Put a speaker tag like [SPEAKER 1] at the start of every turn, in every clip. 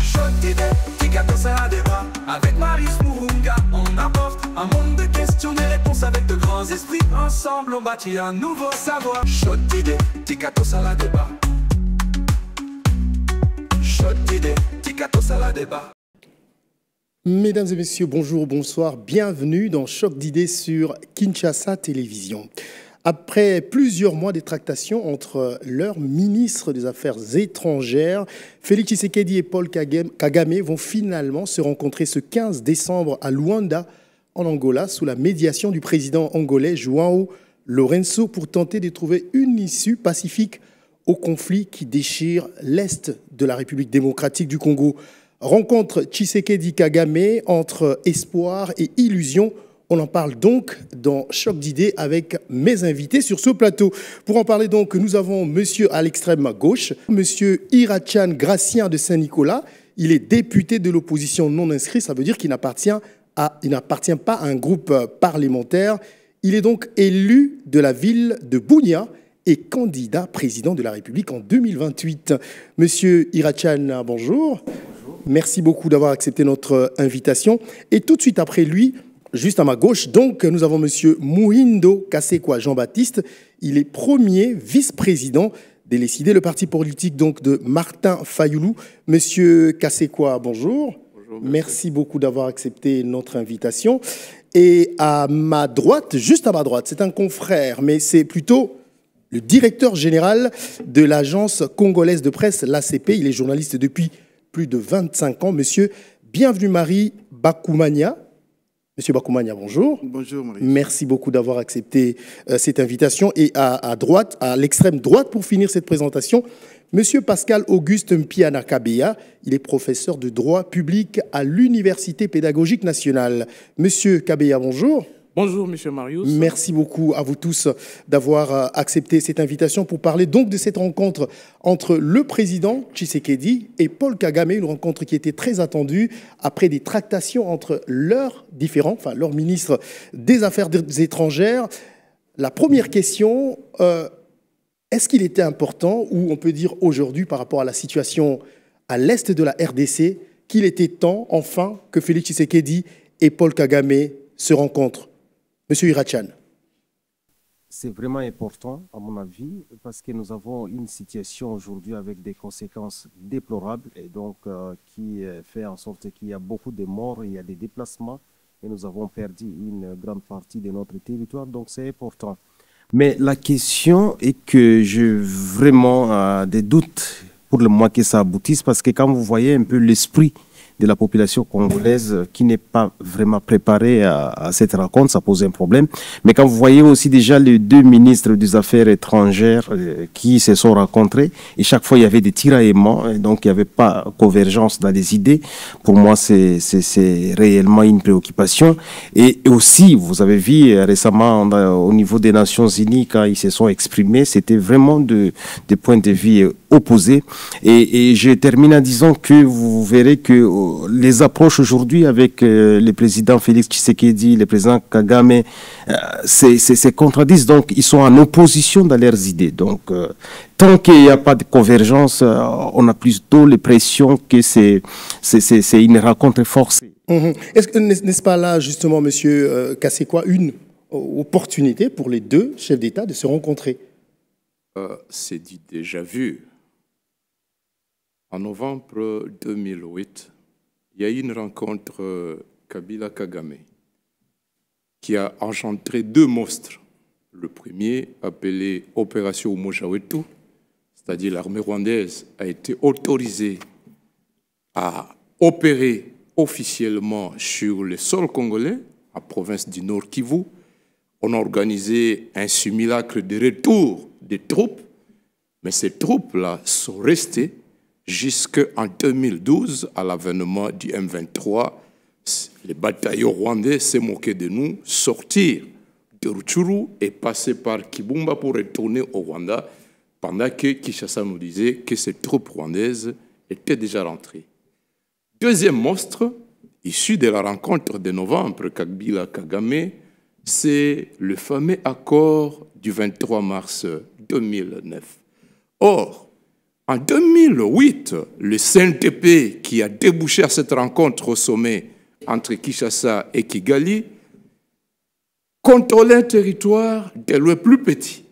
[SPEAKER 1] Chaude idée, Tikato ça a débat. Avec Marius Murunga, on apporte un monde de questions, des réponses avec de grands esprits. Ensemble, on bâtit un nouveau savoir. Chaude idée, Tikato ça a débat. Chaude idée, Tikato ça a débat.
[SPEAKER 2] Mesdames et messieurs, bonjour, bonsoir, bienvenue dans Choc d'idées sur Kinshasa Télévision. Après plusieurs mois de tractations entre leurs ministres des Affaires étrangères, Félix Tshisekedi et Paul Kagame vont finalement se rencontrer ce 15 décembre à Luanda, en Angola, sous la médiation du président angolais João Lourenço pour tenter de trouver une issue pacifique au conflit qui déchire l'Est de la République démocratique du Congo. Rencontre Tshisekedi-Kagame entre espoir et illusion. On en parle donc dans Choc d'idées avec mes invités sur ce plateau. Pour en parler donc, nous avons monsieur à l'extrême gauche, monsieur Irachan Gracien de Saint-Nicolas. Il est député de l'opposition non inscrit, ça veut dire qu'il n'appartient pas à un groupe parlementaire. Il est donc élu de la ville de Bunia et candidat président de la République en 2028. Monsieur Irachan, bonjour. Bonjour. Merci beaucoup d'avoir accepté notre invitation. Et tout de suite après lui, juste à ma gauche, donc, nous avons M. Muhindo Kasekwa Jean-Baptiste. Il est premier vice-président de l'ESID, le parti politique donc, de Martin Fayoulou. M. Kasekwa, bonjour. Bonjour. Merci beaucoup d'avoir accepté notre invitation. Et à ma droite, juste à ma droite, c'est un confrère, mais c'est plutôt le directeur général de l'agence congolaise de presse, l'ACP. Il est journaliste depuis plus de 25 ans. Monsieur Bienvenu-Marie Bakoumania. Monsieur Bakoumania, bonjour.
[SPEAKER 3] Bonjour, Marie.
[SPEAKER 2] Merci beaucoup d'avoir accepté cette invitation. Et à droite, à l'extrême droite, pour finir cette présentation, Monsieur Pascal Auguste Mpiana Kabeya. Il est professeur de droit public à l'Université pédagogique nationale. Monsieur Kabeya, bonjour.
[SPEAKER 3] Bonjour, monsieur Marius.
[SPEAKER 2] Merci beaucoup à vous tous d'avoir accepté cette invitation pour parler donc de cette rencontre entre le président Tshisekedi et Paul Kagame, une rencontre qui était très attendue après des tractations entre leurs ministres des Affaires étrangères. La première question, est-ce qu'il était important, ou on peut dire aujourd'hui par rapport à la situation à l'est de la RDC, qu'il était temps enfin que Félix Tshisekedi et Paul Kagame se rencontrent? Monsieur Irachan.
[SPEAKER 4] C'est vraiment important, à mon avis, parce que nous avons une situation aujourd'hui avec des conséquences déplorables et donc qui fait en sorte qu'il y a beaucoup de morts, il y a des déplacements et nous avons perdu une grande partie de notre territoire, donc c'est important. Mais la question est que j'ai vraiment des doutes pour le moment que ça aboutisse, parce que quand vous voyez un peu l'esprit de la population congolaise qui n'est pas vraiment préparée à cette rencontre, ça pose un problème. Mais quand vous voyez aussi déjà les deux ministres des Affaires étrangères qui se sont rencontrés, et chaque fois il y avait des tiraillements, et donc il n'y avait pas convergence dans les idées, pour moi c'est réellement une préoccupation. Et aussi, vous avez vu récemment au niveau des Nations Unies, quand ils se sont exprimés, c'était vraiment des points de vue opposés. Et je termine en disant que vous verrez que les approches aujourd'hui avec le président Félix Tshisekedi, le président Kagame, se contradisent. Donc, ils sont en opposition dans leurs idées. Donc, tant qu'il n'y a pas de convergence, on a plutôt l'impression que c'est une rencontre forcée.
[SPEAKER 2] Est-ce que n'est-ce pas là, justement, monsieur Kasekwa, une opportunité pour les deux chefs d'État de se rencontrer?
[SPEAKER 5] C'est dit déjà vu. En novembre 2008, il y a eu une rencontre Kabila-Kagame qui a engendré deux monstres. Le premier, appelé Opération Umoja-Wetu, c'est-à-dire l'armée rwandaise a été autorisée à opérer officiellement sur le sol congolais, en province du Nord Kivu. On a organisé un simulacre de retour des troupes, mais ces troupes-là sont restées jusqu'en 2012, à l'avènement du M23, les bataillons rwandais s'est moqué de nous, sortir de Rutshuru et passer par Kibumba pour retourner au Rwanda, pendant que Kinshasa nous disait que ces troupes rwandaises étaient déjà rentrées. Deuxième monstre, issu de la rencontre de novembre Kabila-Kagame, c'est le fameux accord du 23 mars 2009. Or, En 2008, le CNTP qui a débouché à cette rencontre au sommet entre Kinshasa et Kigali contrôlait un territoire de loin plus petit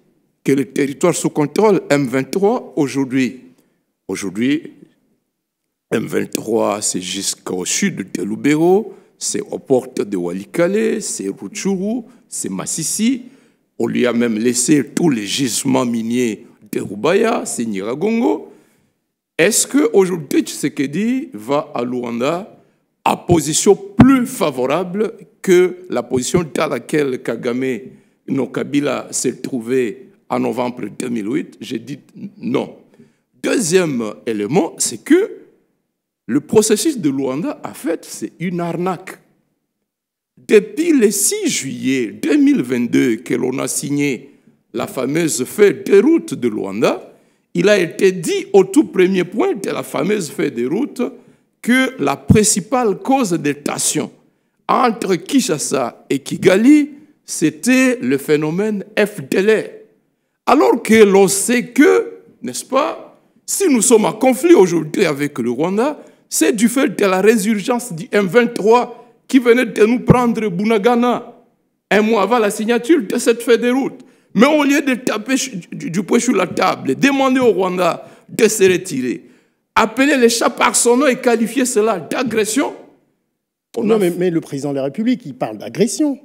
[SPEAKER 5] que le territoire sous contrôle M23 aujourd'hui. Aujourd'hui, M23, c'est jusqu'au sud de Lubero, c'est aux portes de Walikale, c'est Rutshuru, c'est Massissi. On lui a même laissé tous les gisements miniers de Rubaya, c'est Nyiragongo. Est-ce qu'aujourd'hui, Tshisekedi va à Luanda à position plus favorable que la position dans laquelle Kagame, non, Kabila s'est trouvé en novembre 2008? J'ai dit non. Deuxième élément, c'est que le processus de Luanda, en fait, c'est une arnaque. Depuis le 6 juillet 2022 que l'on a signé la fameuse feuille de route de Luanda, il a été dit au tout premier point de la fameuse feuille de route que la principale cause de tension entre Kinshasa et Kigali, c'était le phénomène FDLR. Alors que l'on sait que, n'est-ce pas, si nous sommes en conflit aujourd'hui avec le Rwanda, c'est du fait de la résurgence du M23 qui venait de nous prendre Bunagana un mois avant la signature de cette feuille de route. Mais au lieu de taper du poing sur la table, demander au Rwanda de se retirer, appeler les chats par son nom et qualifier cela d'agression.
[SPEAKER 2] Non, mais le président de la République, il parle d'agression.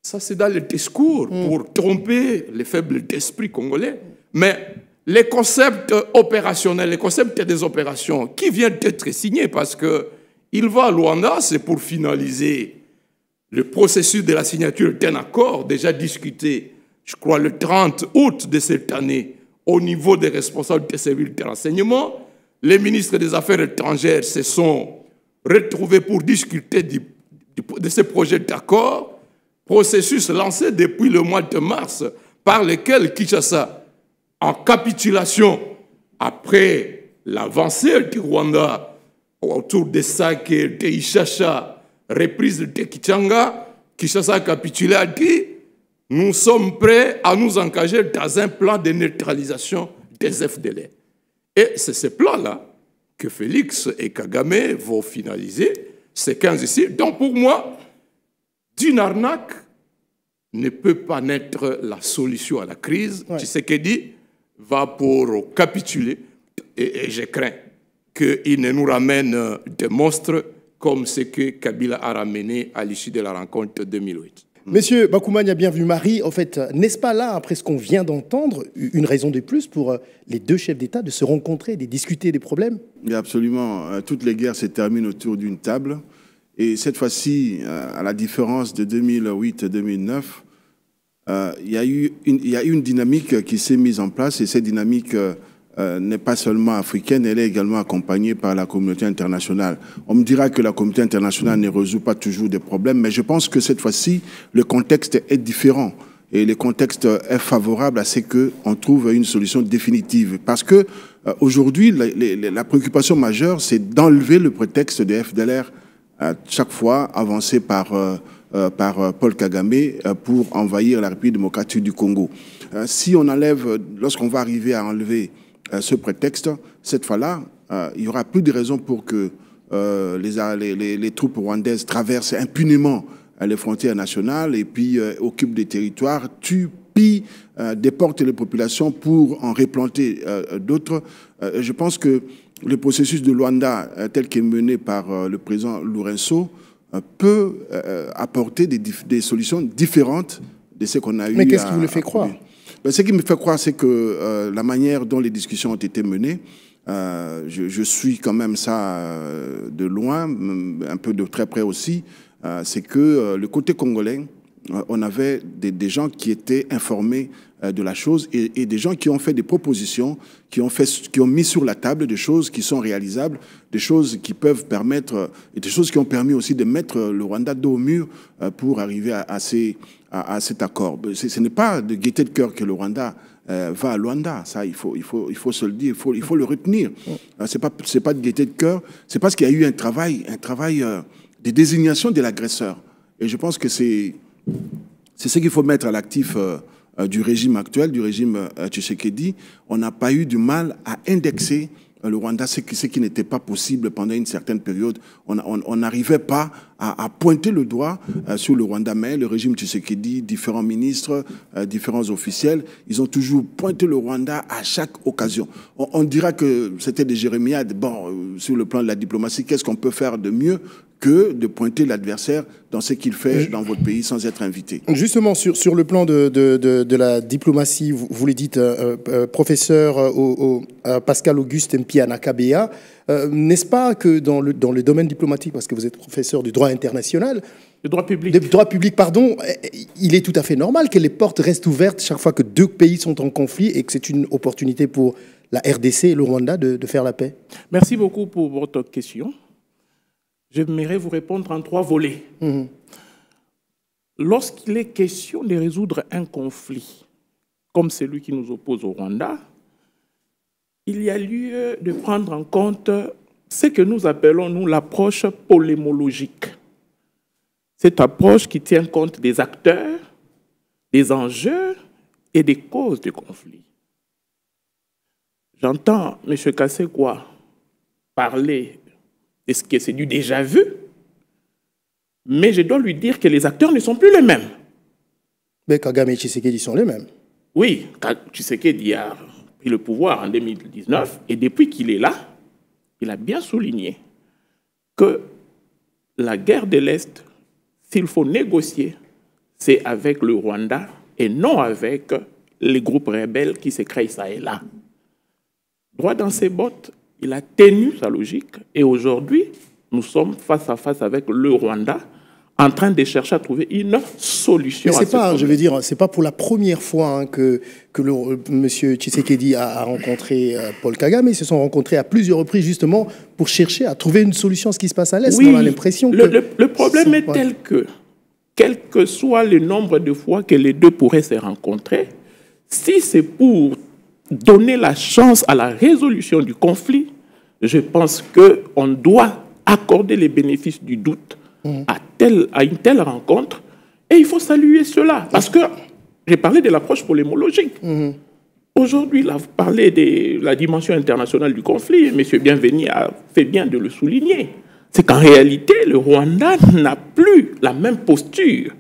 [SPEAKER 5] Ça, c'est dans le discours pour tromper les faibles d'esprit congolais. Mais les concepts opérationnels, les concepts des opérations qui viennent d'être signés, parce qu'il va à Luanda, c'est pour finaliser le processus de la signature d'un accord déjà discuté, je crois, le 30 août de cette année, au niveau des responsables des services de renseignement. Les ministres des Affaires étrangères se sont retrouvés pour discuter de ce projet d'accord, processus lancé depuis le mois de mars, par lequel Kinshasa, en capitulation après l'avancée du Rwanda autour de Sake, de Ishasha, reprise de Kichanga, Kinshasa a capitulé, a dit « Nous sommes prêts à nous engager dans un plan de neutralisation des FDLR ». Et c'est ce plan-là que Félix et Kagame vont finaliser, ces 15 ici. Donc pour moi, d'une arnaque ne peut pas naître la solution à la crise. Ouais. Tshisekedi va pour capituler et je crains qu'il ne nous ramène des monstres comme ce que Kabila a ramené à l'issue de la rencontre 2008.
[SPEAKER 2] Monsieur Bakoumane a bien vu Marie. En fait, n'est-ce pas là, après ce qu'on vient d'entendre, une raison de plus pour les deux chefs d'État de se rencontrer, de discuter des problèmes?
[SPEAKER 3] Oui, absolument. Toutes les guerres se terminent autour d'une table. Et cette fois-ci, à la différence de 2008-2009, il y a eu une dynamique qui s'est mise en place. Et cette dynamique n'est pas seulement africaine, elle est également accompagnée par la communauté internationale. On me dira que la communauté internationale ne résout pas toujours des problèmes, mais je pense que cette fois-ci, le contexte est différent. Et le contexte est favorable à ce qu'on trouve une solution définitive. Parce que aujourd'hui, la préoccupation majeure, c'est d'enlever le prétexte de FDLR chaque fois avancé par Paul Kagame pour envahir la République démocratique du Congo. Si on enlève, lorsqu'on va arriver à enlever ce prétexte, cette fois-là, il n'y aura plus de raison pour que les troupes rwandaises traversent impunément les frontières nationales et puis occupent des territoires, tuent, pillent, déportent les populations pour en replanter d'autres. Je pense que le processus de Luanda, tel qu'il est mené par le président Lourenço, peut apporter des solutions différentes de ce qu'on a eu.
[SPEAKER 2] Mais qu'est-ce qui vous le fait croire?
[SPEAKER 3] Ce qui me fait croire, c'est que la manière dont les discussions ont été menées, je suis quand même ça de loin, un peu de très près aussi, c'est que le côté congolais, on avait des gens qui étaient informés de la chose et des gens qui ont fait des propositions, qui ont mis sur la table des choses qui sont réalisables, des choses qui peuvent permettre, et des choses qui ont permis aussi de mettre le Rwanda dos au mur pour arriver à cet accord. Ce n'est pas de gaieté de cœur que le Rwanda va à Luanda, ça il faut se le dire, il faut le retenir. C'est pas de gaieté de cœur, c'est parce qu'il y a eu un travail de désignation de l'agresseur. Et je pense que c'est ce qu'il faut mettre à l'actif du régime actuel, du régime Tshisekedi, on n'a pas eu du mal à indexer le Rwanda, ce qui n'était pas possible pendant une certaine période. On n'arrivait pas à pointer le doigt sur le Rwanda, mais le régime Tshisekedi, différents ministres, différents officiels, ils ont toujours pointé le Rwanda à chaque occasion. On dira que c'était des jérémiades. Bon, sur le plan de la diplomatie, qu'est-ce qu'on peut faire de mieux que de pointer l'adversaire dans ce qu'il fait dans votre pays sans être invité?
[SPEAKER 2] Justement, sur le plan de la diplomatie, vous le dites, professeur Pascal Auguste Mpiana-Kabea, n'est-ce pas que dans le domaine diplomatique, parce que vous êtes professeur du droit international,
[SPEAKER 6] le droit public.
[SPEAKER 2] Le droit public, pardon, il est tout à fait normal que les portes restent ouvertes chaque fois que deux pays sont en conflit et que c'est une opportunité pour la RDC et le Rwanda de faire la paix?
[SPEAKER 6] Merci beaucoup pour votre question. J'aimerais vous répondre en 3 volets. Lorsqu'il est question de résoudre un conflit, comme celui qui nous oppose au Rwanda, il y a lieu de prendre en compte ce que nous appelons, nous, l'approche polémologique. Cette approche qui tient compte des acteurs, des enjeux et des causes du conflit. J'entends M. Kassekwa parler de ce que c'est du déjà vu, mais je dois lui dire que les acteurs ne sont plus les mêmes.
[SPEAKER 2] Mais Kagame et Tshisekedi sont les mêmes.
[SPEAKER 6] Oui, Tshisekedi a pris le pouvoir en 2019 et depuis qu'il est là, il a bien souligné que la guerre de l'Est, s'il faut négocier, c'est avec le Rwanda et non avec les groupes rebelles qui se créent ça et là. Droit dans ses bottes, il a tenu sa logique et aujourd'hui, nous sommes face à face avec le Rwanda en train de chercher à trouver une solution.
[SPEAKER 2] Mais c'est pas, je veux dire, c'est pas pour la première fois que M. Tshisekedi a rencontré Paul Kagame. Ils se sont rencontrés à plusieurs reprises justement pour chercher à trouver une solution à ce qui se passe à l'Est.
[SPEAKER 6] Oui,
[SPEAKER 2] on a l'impression que
[SPEAKER 6] le problème est tel que, quel que soit le nombre de fois que les deux pourraient se rencontrer, si c'est pour donner la chance à la résolution du conflit, je pense qu'on doit accorder les bénéfices du doute à une telle rencontre, et il faut saluer cela. Parce que j'ai parlé de l'approche polémologique. Aujourd'hui, là, vous parlez de la dimension internationale du conflit, M. Bienvenu a fait bien de le souligner. C'est qu'en réalité, le Rwanda n'a plus la même posture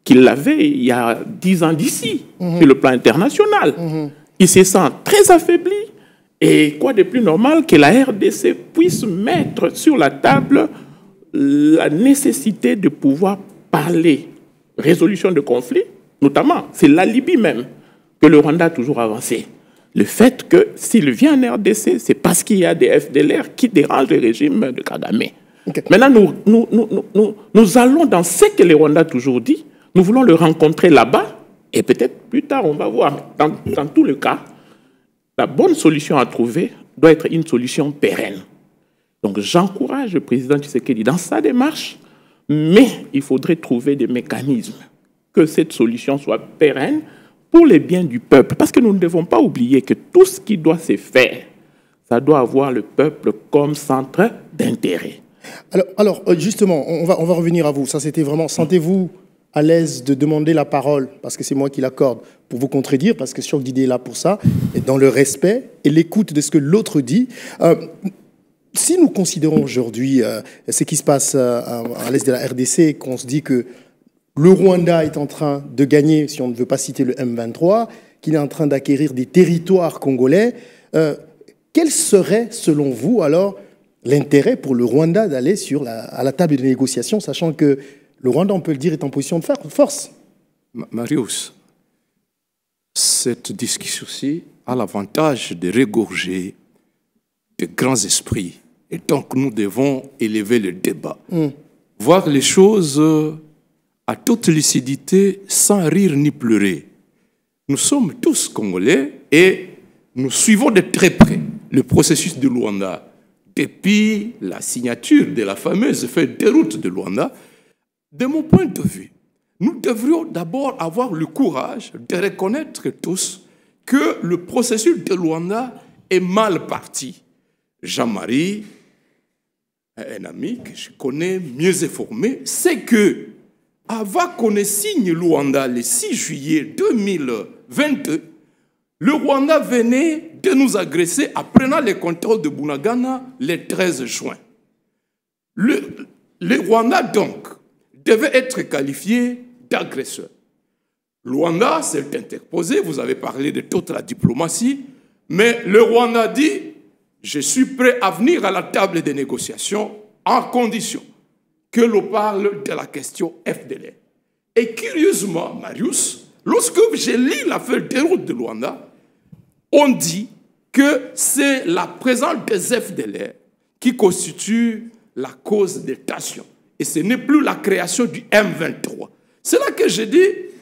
[SPEAKER 6] qu'il avait il y a 10 ans d'ici, sur le plan international. Il se sent très affaibli. Et quoi de plus normal que la RDC puisse mettre sur la table la nécessité de pouvoir parler résolution de conflit, notamment, c'est la Libye même que le Rwanda a toujours avancé. Le fait que s'il vient en RDC, c'est parce qu'il y a des FDLR qui dérangent le régime de Kagame. Okay. Maintenant, nous allons dans ce que le Rwanda a toujours dit, nous voulons le rencontrer là-bas, et peut-être plus tard, on va voir. Dans tous les cas, la bonne solution à trouver doit être une solution pérenne. Donc j'encourage le président Tshisekedi dans sa démarche, mais il faudrait trouver des mécanismes que cette solution soit pérenne pour les biens du peuple. Parce que nous ne devons pas oublier que tout ce qui doit se faire, ça doit avoir le peuple comme centre d'intérêt.
[SPEAKER 2] Alors justement, on va revenir à vous. Ça, c'était vraiment, sentez-vous à l'aise de demander la parole, parce que c'est moi qui l'accorde, pour vous contredire, parce que Choc d'idées est là pour ça, et dans le respect et l'écoute de ce que l'autre dit. Si nous considérons aujourd'hui ce qui se passe à l'est de la RDC, qu'on se dit que le Rwanda est en train de gagner, si on ne veut pas citer le M23, qu'il est en train d'acquérir des territoires congolais, quel serait, selon vous, alors, l'intérêt pour le Rwanda d'aller à la table de négociation, sachant que le Rwanda, on peut le dire, est en position de force?
[SPEAKER 5] Marius, cette discussion-ci a l'avantage de regorger de grands esprits. Et donc, nous devons élever le débat. Voir les choses à toute lucidité, sans rire ni pleurer. Nous sommes tous Congolais et nous suivons de très près le processus de Luanda. Depuis la signature de la fameuse feuille de route de Luanda, de mon point de vue, nous devrions d'abord avoir le courage de reconnaître tous que le processus de Luanda est mal parti. Jean-Marie, un ami que je connais mieux informé, sait que
[SPEAKER 6] avant qu'on ne signe Luanda le 6 juillet 2022, le Rwanda venait de nous agresser en prenant les contrôles de Bunagana le 13 juin. Le Rwanda, donc, devait être qualifié d'agresseur. Luanda s'est interposé, vous avez parlé de toute la diplomatie, mais le Rwanda dit « Je suis prêt à venir à la table des négociations en condition que l'on parle de la question FDLR. » Et curieusement, Marius, lorsque j'ai lu l'affaire Déroute de Luanda, on dit que c'est la présence des FDLR qui constitue la cause des tensions. Et ce n'est plus la création du M23. C'est là que je dis,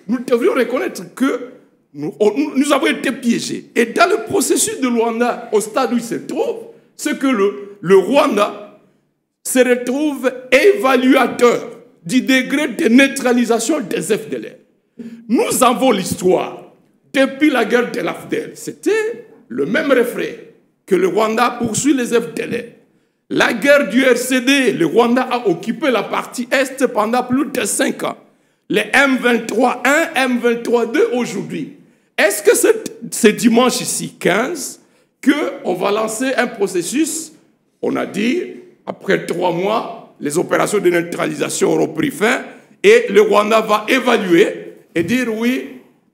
[SPEAKER 6] nous devrions reconnaître que nous avons été piégés. Et dans le processus de Luanda, au stade où il se trouve, c'est que le Rwanda se retrouve évaluateur du degré de neutralisation des FDLR. Nous avons l'histoire. Depuis la guerre de l'AFDEL, c'était le même refrain que le Rwanda poursuit les FDLR. La guerre du RCD, le Rwanda a occupé la partie Est pendant plus de 5 ans. Les M23-1, M23-2 aujourd'hui. Est-ce que ce dimanche ici, 15, qu'on va lancer un processus? On a dit, après 3 mois, les opérations de neutralisation auront pris fin et le Rwanda va évaluer et dire oui,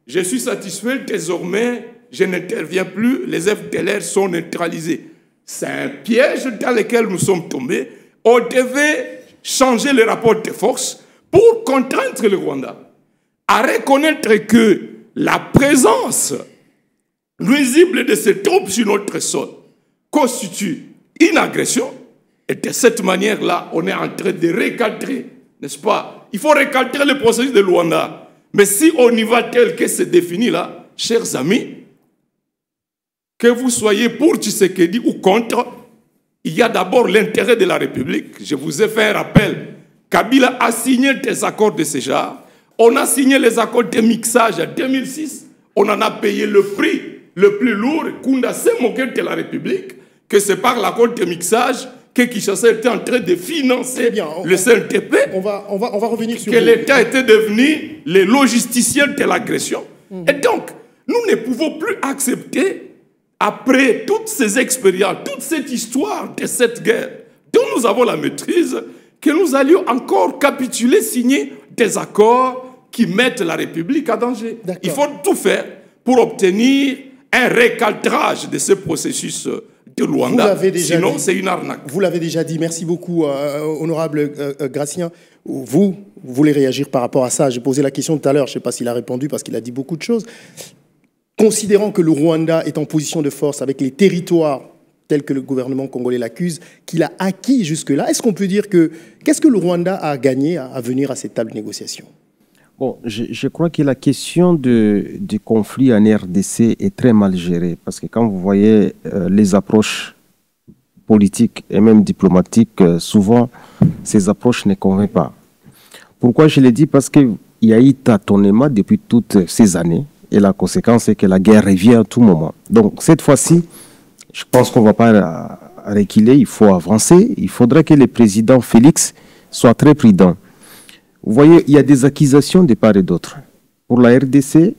[SPEAKER 6] je suis satisfait, désormais, je n'interviens plus, les FDLR sont neutralisés. C'est un piège dans lequel nous sommes tombés. On devait changer le rapport de force pour contraindre le Rwanda à reconnaître que la présence nuisible de ces troupes sur notre sol constitue une agression. Et de cette manière-là, on est en train de recadrer, n'est-ce pas? Il faut recadrer le processus de Luanda. Mais si on y va tel que c'est défini là, chers amis, que vous soyez pour Tshisekedi ou contre, il y a d'abord l'intérêt de la République. Je vous ai fait un rappel. Kabila a signé des accords de ce genre. On a signé les accords de mixage en 2006. On en a payé le prix le plus lourd. Kunda s'est moqué de la République, que c'est par l'accord de mixage que Kinshasa était en train de financer le CNTP.
[SPEAKER 2] On va revenir sur
[SPEAKER 6] que l'État était devenu le logisticien de l'agression. Et donc, nous ne pouvons plus accepter, après toutes ces expériences, toute cette histoire de cette guerre, dont nous avons la maîtrise, que nous allions encore capituler, signer des accords qui mettent la République en danger. Il faut tout faire pour obtenir un recaltrage de ce processus de Luanda. Sinon, c'est une arnaque.
[SPEAKER 2] Vous l'avez déjà dit. Merci beaucoup, honorable Gratien. Vous voulez réagir par rapport à ça? J'ai posé la question tout à l'heure. Je ne sais pas s'il a répondu parce qu'il a dit beaucoup de choses. Considérant que le Rwanda est en position de force avec les territoires tels que le gouvernement congolais l'accuse, qu'il a acquis jusque-là, est-ce qu'on peut dire que... Qu'est-ce que le Rwanda a gagné à venir à cette table de négociation?
[SPEAKER 4] Bon, je crois que la question du conflit en RDC est très mal gérée, parce que quand vous voyez les approches politiques et même diplomatiques, souvent, ces approches ne convainquent pas. Pourquoi je le dis? Parce qu'il y a eu tâtonnement depuis toutes ces années, et la conséquence est que la guerre revient à tout moment. Donc, cette fois-ci, je pense qu'on ne va pas reculer, il faut avancer. Il faudrait que le président Félix soit très prudent. Vous voyez, il y a des accusations de part et d'autre. Pour la RDC,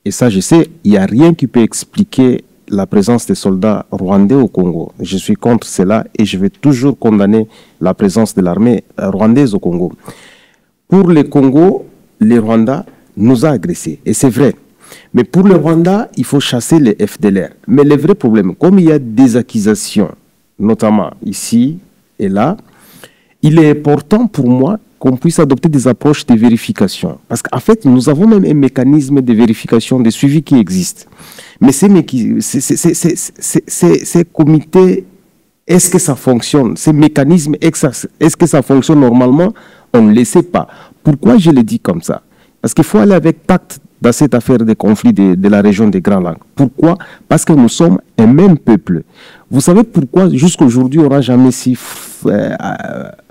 [SPEAKER 4] et ça je sais, il n'y a rien qui peut expliquer la présence des soldats rwandais au Congo. Je suis contre cela et je vais toujours condamner la présence de l'armée rwandaise au Congo. Pour le Congo, le Rwanda nous a agressés, et c'est vrai. Mais pour le Rwanda, il faut chasser les FDLR. Mais le vrai problème, comme il y a des accusations, notamment ici et là, il est important pour moi qu'on puisse adopter des approches de vérification. Parce qu'en fait, nous avons même un mécanisme de vérification, de suivi qui existe. Mais ces comités, est-ce que ça fonctionne? Ces mécanismes, est-ce que ça fonctionne normalement? On ne le sait pas. Pourquoi je le dis comme ça? Parce qu'il faut aller avec tact dans cette affaire de conflit de la région des Grands Lacs. Pourquoi? Parce que nous sommes un même peuple. Vous savez pourquoi jusqu'à aujourd'hui on n'a jamais si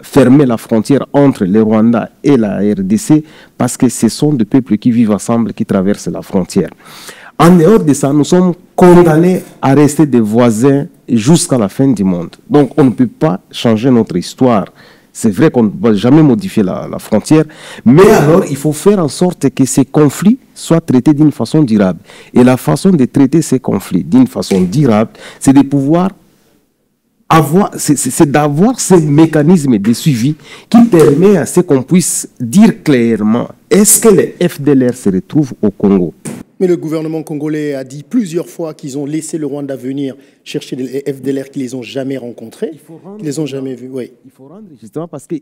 [SPEAKER 4] fermé la frontière entre le Rwanda et la RDC? Parce que ce sont des peuples qui vivent ensemble, qui traversent la frontière. En dehors de ça, nous sommes condamnés à rester des voisins jusqu'à la fin du monde. Donc on ne peut pas changer notre histoire. C'est vrai qu'on ne va jamais modifier la frontière, mais alors il faut faire en sorte que ces conflits soient traités d'une façon durable. Et la façon de traiter ces conflits d'une façon durable, c'est de pouvoir c'est d'avoir ce mécanisme de suivi qui permet à ce qu'on puisse dire clairement est-ce que les FDLR se retrouvent au Congo.
[SPEAKER 2] Mais le gouvernement congolais a dit plusieurs fois qu'ils ont laissé le Rwanda venir chercher les FDLR, qu'ils les ont jamais rencontrés, qu'ils les ont jamais vus. Oui.
[SPEAKER 4] Il faut rendre justement parce que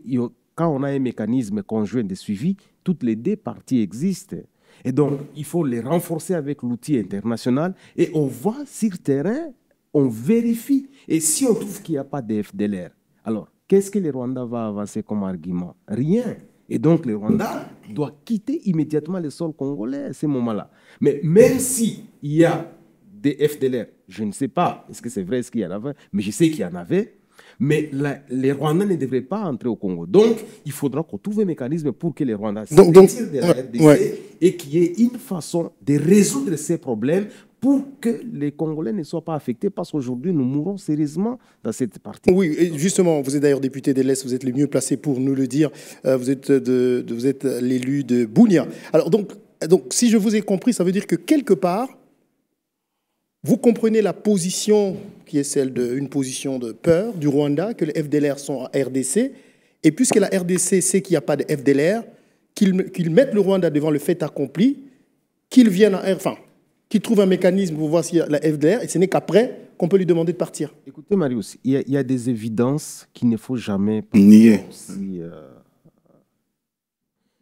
[SPEAKER 4] quand on a un mécanisme conjoint de suivi, toutes les deux parties existent. Et donc, il faut les renforcer avec l'outil international et on va sur terrain, on vérifie. Et si on trouve qu'il n'y a pas de FDLR, alors qu'est-ce que le Rwanda va avancer comme argument? Rien. Et donc, le Rwanda doit quitter immédiatement le sol congolais à ce moment-là. Mais même s'il y a des FDLR, je ne sais pas, est-ce que c'est vrai, est-ce qu'il y en avait, mais je sais qu'il y en avait, mais les Rwandais ne devraient pas entrer au Congo. Donc, il faudra qu'on trouve un mécanisme pour que les Rwandais se retirent de la RDC et qu'il y ait une façon de résoudre ces problèmes pour que les Congolais ne soient pas affectés, parce qu'aujourd'hui, nous mourons sérieusement dans cette partie.
[SPEAKER 2] Oui, et justement, vous êtes d'ailleurs député de l'Est, vous êtes le mieux placé pour nous le dire. Vous êtes l'élu de Bunia. Alors, donc, si je vous ai compris, ça veut dire que quelque part, vous comprenez la position qui est celle d'une position de peur du Rwanda, que les FDLR sont en RDC, et puisque la RDC sait qu'il n'y a pas de FDLR, qu'ils mettent le Rwanda devant le fait accompli, qu'ils viennent qu'il trouve un mécanisme pour voir s'il y a la FDLR, et ce n'est qu'après qu'on peut lui demander de partir.
[SPEAKER 4] Écoutez, Marius, il y a des évidences qu'il ne faut jamais
[SPEAKER 3] nier.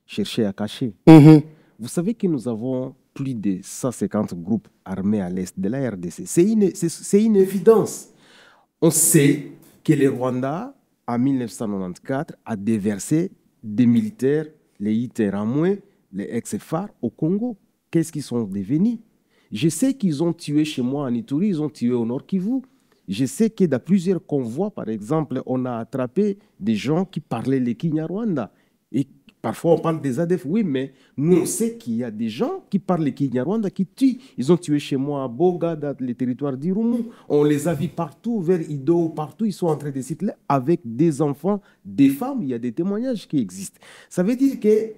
[SPEAKER 4] Chercher à cacher.
[SPEAKER 2] Mm-hmm.
[SPEAKER 4] Vous savez que nous avons plus de 150 groupes armés à l'est de la RDC. C'est une évidence. On sait que le Rwanda, en 1994, a déversé des militaires, les Iteramwe, les ex-FAR, au Congo. Qu'est-ce qu'ils sont devenus? Je sais qu'ils ont tué chez moi en Ituri, ils ont tué au Nord Kivu. Je sais que dans plusieurs convois, par exemple, on a attrapé des gens qui parlaient le Kinyarwanda. Et parfois, on parle des ADF, oui, mais nous, on sait qu'il y a des gens qui parlent le Kinyarwanda, qui tuent. Ils ont tué chez moi à Boga, dans les territoires d'Irumu. On les a vus partout, vers Ido, partout. Ils sont en train de s'y avec des enfants, des femmes. Il y a des témoignages qui existent. Ça veut dire que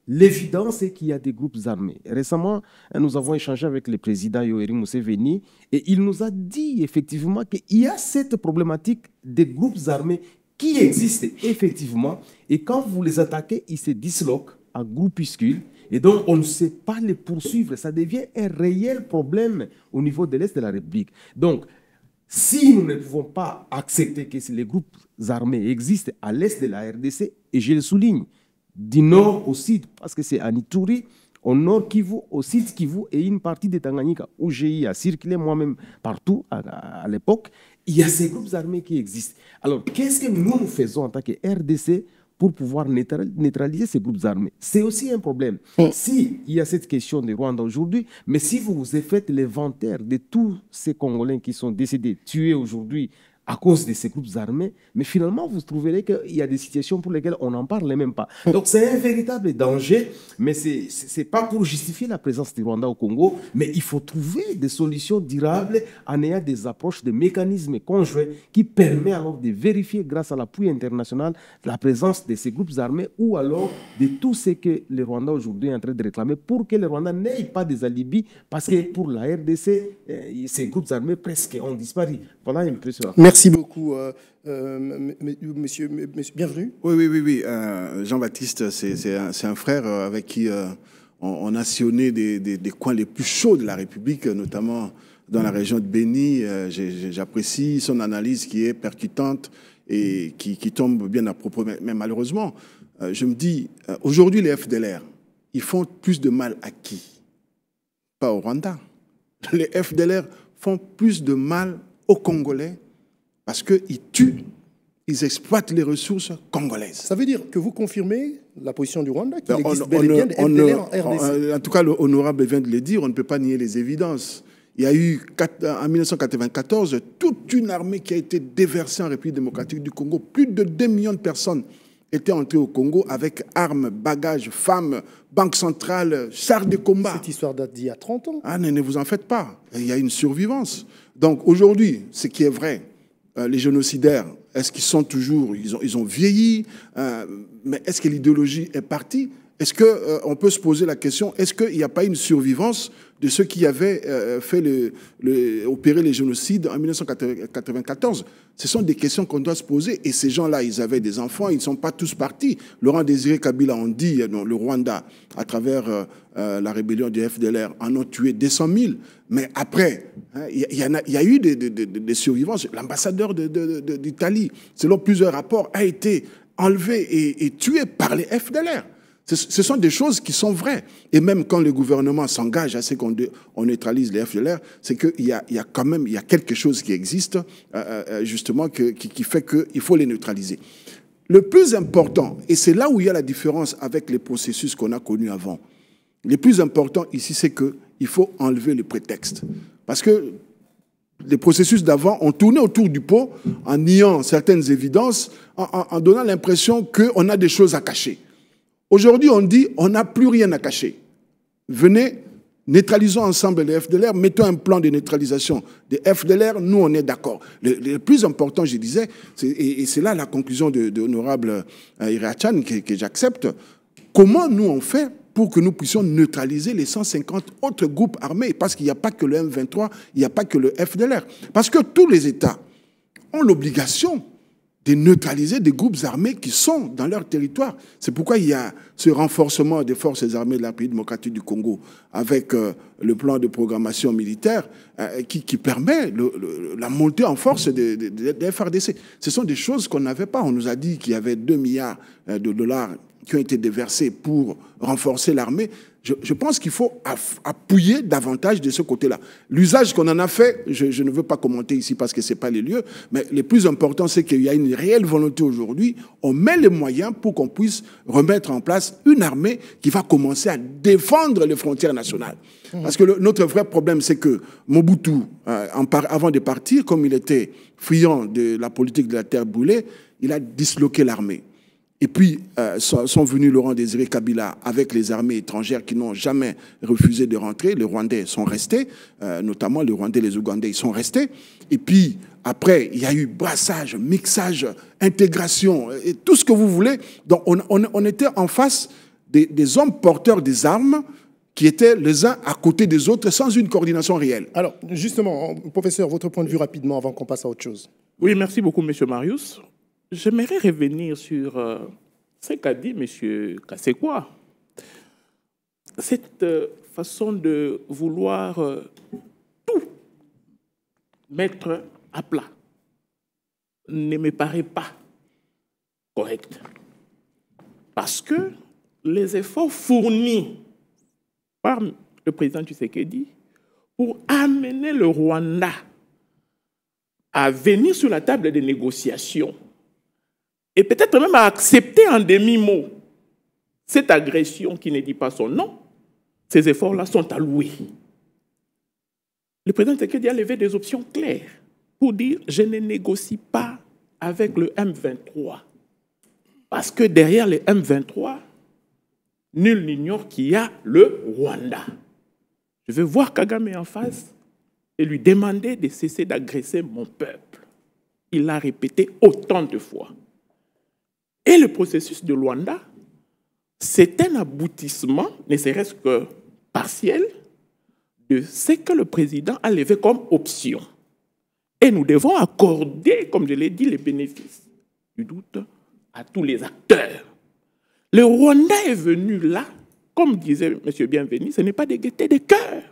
[SPEAKER 4] l'évidence est qu'il y a des groupes armés. Récemment, nous avons échangé avec le président Yoweri Museveni et il nous a dit effectivement qu'il y a cette problématique des groupes armés qui existent effectivement. Et quand vous les attaquez, ils se disloquent en groupuscules. Et donc, on ne sait pas les poursuivre. Ça devient un réel problème au niveau de l'Est de la République. Donc, si nous ne pouvons pas accepter que les groupes armés existent à l'Est de la RDC, et je le souligne, du nord au sud, parce que c'est en Ituri, au nord Kivu, au sud Kivu et une partie de Tanganyika, où j'ai eu à circuler moi-même partout à l'époque, il y a ces groupes armés qui existent. Alors, qu'est-ce que nous faisons en tant que RDC pour pouvoir neutraliser ces groupes armés? C'est aussi un problème. Si il y a cette question de Rwanda aujourd'hui, mais si vous faites l'inventaire de tous ces Congolais qui sont décédés, tués aujourd'hui, à cause de ces groupes armés, mais finalement, vous trouverez qu'il y a des situations pour lesquelles on n'en parle même pas. Donc, c'est un véritable danger, mais ce n'est pas pour justifier la présence du Rwanda au Congo, mais il faut trouver des solutions durables en ayant des approches, des mécanismes conjoints qui permettent alors de vérifier, grâce à l'appui international, la présence de ces groupes armés ou alors de tout ce que le Rwanda aujourd'hui est en train de réclamer pour que le Rwanda n'ait pas des alibis, parce que pour la RDC, ces groupes armés presque ont disparu. Voilà un peu ça.
[SPEAKER 2] Merci beaucoup, monsieur. Bienvenue.
[SPEAKER 3] Oui. Jean-Baptiste, c'est un frère avec qui on a sillonné des coins les plus chauds de la République, notamment dans la région de Béni. J'apprécie son analyse qui est percutante et qui tombe bien à propos. Mais malheureusement, je me dis, aujourd'hui, les FDLR, ils font plus de mal à qui? Pas au Rwanda. Les FDLR font plus de mal aux Congolais parce qu'ils tuent, ils exploitent les ressources congolaises.
[SPEAKER 2] Ça veut dire que vous confirmez la position du Rwanda qu'il existe bel et bien des FDLR en RDC.
[SPEAKER 3] En tout cas, l'honorable vient de le dire, on ne peut pas nier les évidences. Il y a eu, en 1994, toute une armée qui a été déversée en République démocratique du Congo. Plus de 2 millions de personnes étaient entrées au Congo avec armes, bagages, femmes, banque centrale, chars de combat.
[SPEAKER 2] Cette histoire date d'il y a 30 ans.
[SPEAKER 3] Ah, ne vous en faites pas. Il y a une survivance. Donc aujourd'hui, ce qui est vrai, les génocidaires, est-ce qu'ils sont toujours, ils ont vieilli, mais est-ce que l'idéologie est partie? Est-ce qu'on peut se poser la question, est-ce qu'il n'y a pas une survivance de ceux qui avaient opéré les génocides en 1994? Ce sont des questions qu'on doit se poser. Et ces gens-là, ils avaient des enfants, ils ne sont pas tous partis. Laurent Désiré Kabila, on dit, le Rwanda, à travers la rébellion du FDLR, en ont tué 200 000. Mais après, il y a eu des survivances. L'ambassadeur d'Italie, selon plusieurs rapports, a été enlevé et tué par les FDLR. Ce sont des choses qui sont vraies. Et même quand le gouvernement s'engage à ce qu'on neutralise les FDLR, c'est qu'il y a quand même quelque chose qui existe, justement, qui fait qu'il faut les neutraliser. Le plus important, et c'est là où il y a la différence avec les processus qu'on a connus avant, le plus important ici, c'est qu'il faut enlever le prétexte. Parce que les processus d'avant ont tourné autour du pot en niant certaines évidences, en donnant l'impression qu'on a des choses à cacher. Aujourd'hui, on dit on n'a plus rien à cacher. Venez, neutralisons ensemble les FDLR, mettons un plan de neutralisation des FDLR, nous on est d'accord. Le plus important, je disais, et c'est là la conclusion de l'honorable Irachan que j'accepte, comment nous on fait pour que nous puissions neutraliser les 150 autres groupes armés, parce qu'il n'y a pas que le M23, il n'y a pas que le FDLR. Parce que tous les États ont l'obligation de neutraliser des groupes armés qui sont dans leur territoire. C'est pourquoi il y a ce renforcement des forces armées de la République démocratique du Congo avec le plan de programmation militaire qui permet la montée en force des FARDC. Ce sont des choses qu'on n'avait pas. On nous a dit qu'il y avait 2 milliards de dollars qui ont été déversés pour renforcer l'armée. Je pense qu'il faut appuyer davantage de ce côté-là. L'usage qu'on en a fait, je ne veux pas commenter ici parce que ce n'est pas les lieux, mais le plus important, c'est qu'il y a une réelle volonté aujourd'hui. On met les moyens pour qu'on puisse remettre en place une armée qui va commencer à défendre les frontières nationales. Parce que notre vrai problème, c'est que Mobutu, avant de partir, comme il était friand de la politique de la terre brûlée, il a disloqué l'armée. Et puis sont venus Laurent Désiré Kabila avec les armées étrangères qui n'ont jamais refusé de rentrer. Les Rwandais sont restés, notamment les Rwandais, les Ougandais, ils sont restés. Et puis après, il y a eu brassage, mixage, intégration, et tout ce que vous voulez. Donc on était en face des hommes porteurs des armes qui étaient les uns à côté des autres sans une coordination réelle.
[SPEAKER 2] Alors justement, professeur, votre point de vue rapidement avant qu'on passe à autre chose.
[SPEAKER 6] Oui, merci beaucoup, M. Marius. J'aimerais revenir sur ce qu'a dit M. Kassekwa. Cette façon de vouloir tout mettre à plat ne me paraît pas correcte. Parce que les efforts fournis par le président Tshisekedi pour amener le Rwanda à venir sur la table des négociations et peut-être même à accepter en demi-mot cette agression qui ne dit pas son nom, ces efforts-là sont alloués. Le président Tshisekedi a levé des options claires pour dire « je ne négocie pas avec le M23 ». Parce que derrière le M23, nul n'ignore qu'il y a le Rwanda. Je vais voir Kagame en face et lui demander de cesser d'agresser mon peuple. Il l'a répété autant de fois. Et le processus de Luanda, c'est un aboutissement, ne serait-ce que partiel, de ce que le président a levé comme option. Et nous devons accorder, comme je l'ai dit, les bénéfices du doute à tous les acteurs. Le Rwanda est venu là, comme disait M. Bienvenu, ce n'est pas de gaieté de cœur.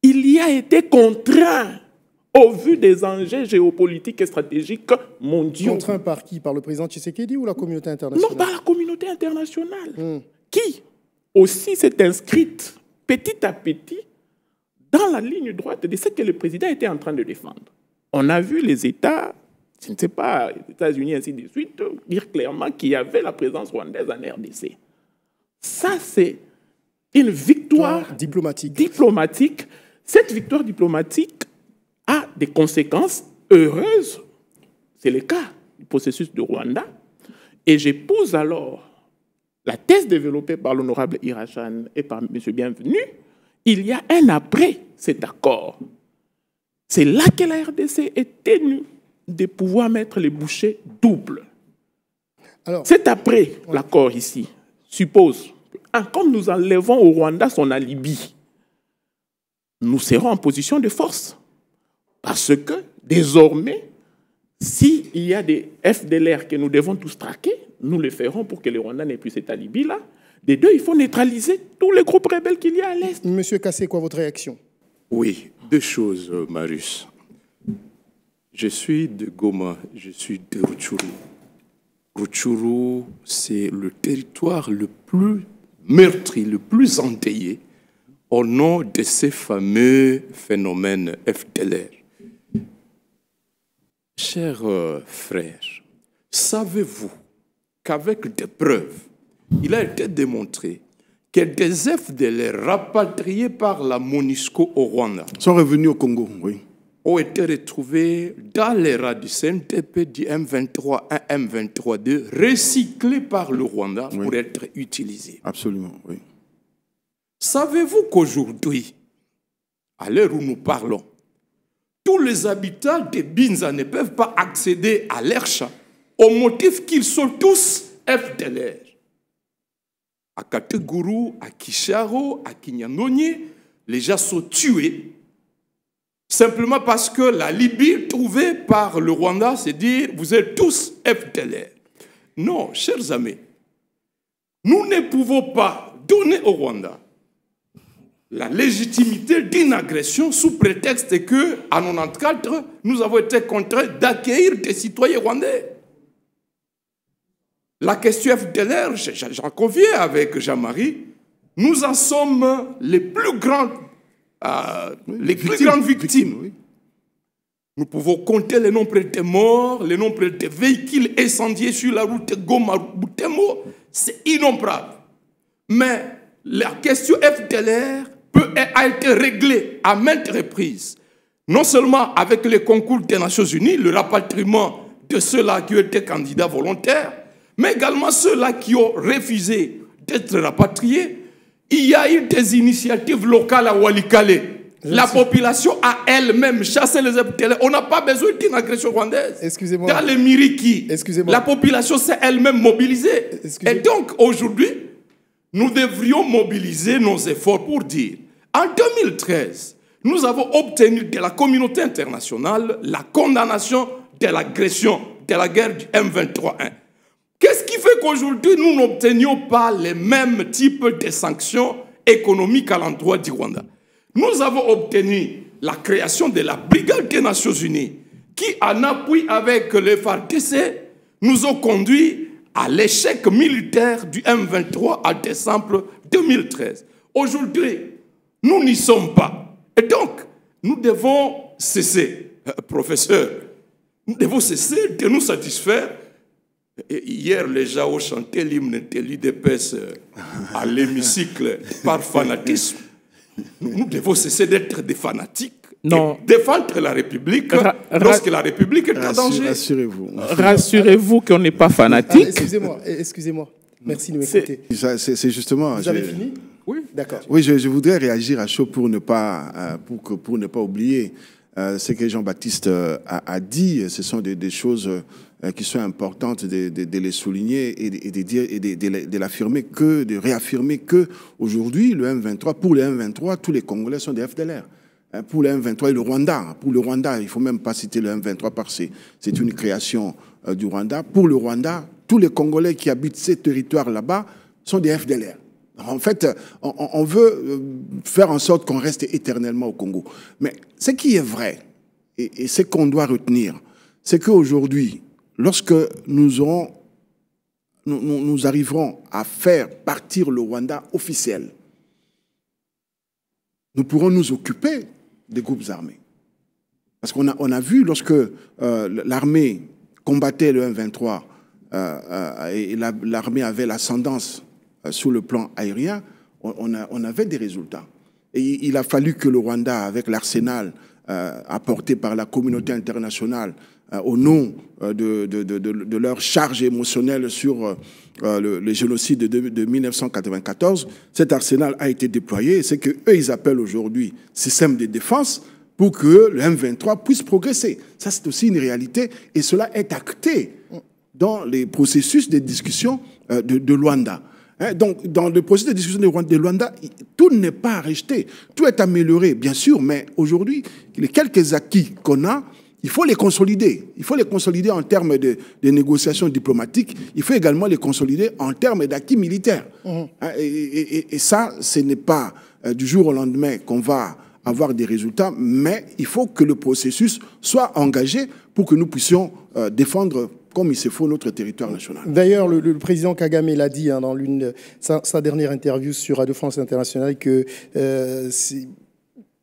[SPEAKER 6] Il y a été contraint au vu des enjeux géopolitiques et stratégiques mondiaux.
[SPEAKER 2] Contraint par qui? Par le président Tshisekedi ou la communauté internationale?
[SPEAKER 6] Non, par la communauté internationale, qui aussi s'est inscrite petit à petit dans la ligne droite de ce que le président était en train de défendre. On a vu les États, je ne sais pas, les États-Unis ainsi de suite, dire clairement qu'il y avait la présence rwandaise en RDC. Ça, c'est une victoire diplomatique. Cette victoire diplomatique a des conséquences heureuses. C'est le cas du processus de Rwanda. Et j'épouse alors la thèse développée par l'honorable Irachan et par M. Bienvenu. Il y a un après cet accord. C'est là que la RDC est tenue de pouvoir mettre les bouchées doubles.
[SPEAKER 2] Alors,
[SPEAKER 6] C'est après l'accord ici, suppose, quand nous enlevons au Rwanda son alibi, nous serons en position de force. Parce que, désormais, s'il y a des FDLR que nous devons tous traquer, nous le ferons pour que le Rwanda n'ait plus cet alibi-là. Des deux, il faut neutraliser tous les groupes rebelles qu'il y a à l'Est.
[SPEAKER 2] Monsieur Kassé, quoi votre réaction?
[SPEAKER 5] Oui, deux choses, Marius. Je suis de Goma, je suis de Rutshuru. Rutshuru, c'est le territoire le plus meurtri, le plus endeuillé au nom de ces fameux phénomènes FDLR. Chers frères, savez-vous qu'avec des preuves, il a été démontré que des FDLR rapatriés par la MONUSCO au Rwanda
[SPEAKER 3] Sont revenus au Congo, oui.
[SPEAKER 5] ont été retrouvés dans les rats du CNTP, du M23 1, M23 2, recyclés par le Rwanda pour être utilisés.
[SPEAKER 3] Absolument, oui.
[SPEAKER 5] Savez-vous qu'aujourd'hui, à l'heure où nous parlons, tous les habitants de Binza ne peuvent pas accéder à leurs champs au motif qu'ils sont tous FDLR. À Kategourou, à Kisharo, à Kinyanonye, les gens sont tués simplement parce que la Libye trouvée par le Rwanda, c'est dire vous êtes tous FDLR. Non, chers amis, nous ne pouvons pas donner au Rwanda la légitimité d'une agression sous prétexte que, en 1994, nous avons été contraints d'accueillir des citoyens rwandais. La question FDLR, j'en conviens avec Jean-Marie, nous en sommes les plus grandes victimes.
[SPEAKER 3] Oui.
[SPEAKER 5] Nous pouvons compter le nombre de morts, le nombre de véhicules incendiés sur la route Goma-Butembo, c'est innombrable. Mais la question FDLR a été réglée à maintes reprises, non seulement avec le concours des Nations Unies, le rapatriement de ceux-là qui ont été candidats volontaires, mais également ceux-là qui ont refusé d'être rapatriés. Il y a eu des initiatives locales à Walikale. La population a elle-même chassé les FDLR. On n'a pas besoin d'une agression rwandaise.
[SPEAKER 2] Excusez-moi.
[SPEAKER 5] Dans les Miriki, la population s'est elle-même mobilisée. Et donc, aujourd'hui, nous devrions mobiliser nos efforts pour dire, en 2013, nous avons obtenu de la communauté internationale la condamnation de l'agression, de la guerre du M23-1. Qu'est-ce qui fait qu'aujourd'hui, nous n'obtenions pas les mêmes types de sanctions économiques à l'endroit du Rwanda? Nous avons obtenu la création de la Brigade des Nations Unies qui, en appui avec le FARDC, nous ont conduit à l'échec militaire du M23 en décembre 2013. Aujourd'hui, nous n'y sommes pas. Et donc, nous devons cesser, professeur, nous devons cesser de nous satisfaire. Et hier, les gens ont chanté l'hymne de l'UDPS à l'hémicycle par fanatisme. Nous devons cesser d'être des fanatiques.
[SPEAKER 6] Non.
[SPEAKER 5] Et défendre la République lorsque la République est en danger.
[SPEAKER 3] Rassurez-vous.
[SPEAKER 6] Rassurez-vous qu'on n'est pas fanatique.
[SPEAKER 2] Excusez-moi. Merci de m'écouter.
[SPEAKER 3] C'est justement...
[SPEAKER 2] Vous avez fini?
[SPEAKER 5] Oui.
[SPEAKER 2] D'accord.
[SPEAKER 3] Oui, je voudrais réagir à chaud pour ne pas oublier ce que Jean-Baptiste a dit. Ce sont des choses qui sont importantes de les souligner et de l'affirmer de réaffirmer que aujourd'hui le M23, pour le M23, tous les Congolais sont des FDLR. Pour le M23 et le Rwanda. Pour le Rwanda, il ne faut même pas citer le M23 parce que c'est une création du Rwanda. Pour le Rwanda, tous les Congolais qui habitent ces territoires là-bas sont des FDLR. En fait, on veut faire en sorte qu'on reste éternellement au Congo. Mais ce qui est vrai, et ce qu'on doit retenir, c'est qu'aujourd'hui, lorsque nous arriverons à faire partir le Rwanda officiel, nous pourrons nous occuper des groupes armés. Parce qu'on a vu, lorsque l'armée combattait le M23 et l'armée avait l'ascendance sur le plan aérien, on avait des résultats. Et il a fallu que le Rwanda, avec l'arsenal apporté par la communauté internationale, au nom de leur charge émotionnelle sur le génocide de 1994, cet arsenal a été déployé. C'est qu'eux, ils appellent aujourd'hui système de défense, pour que le M23 puisse progresser. Ça, c'est aussi une réalité et cela est acté dans les processus de discussion de Luanda. Donc, dans le processus de discussion de Luanda, tout n'est pas à rejeter, tout est amélioré, bien sûr, mais aujourd'hui, les quelques acquis qu'on a, il faut les consolider. Il faut les consolider en termes de négociations diplomatiques. Il faut également les consolider en termes d'acquis militaires. Et ça, ce n'est pas du jour au lendemain qu'on va avoir des résultats, mais il faut que le processus soit engagé pour que nous puissions défendre comme il se faut notre territoire national.
[SPEAKER 2] D'ailleurs, le président Kagame l'a dit dans sa dernière interview sur Radio France Internationale que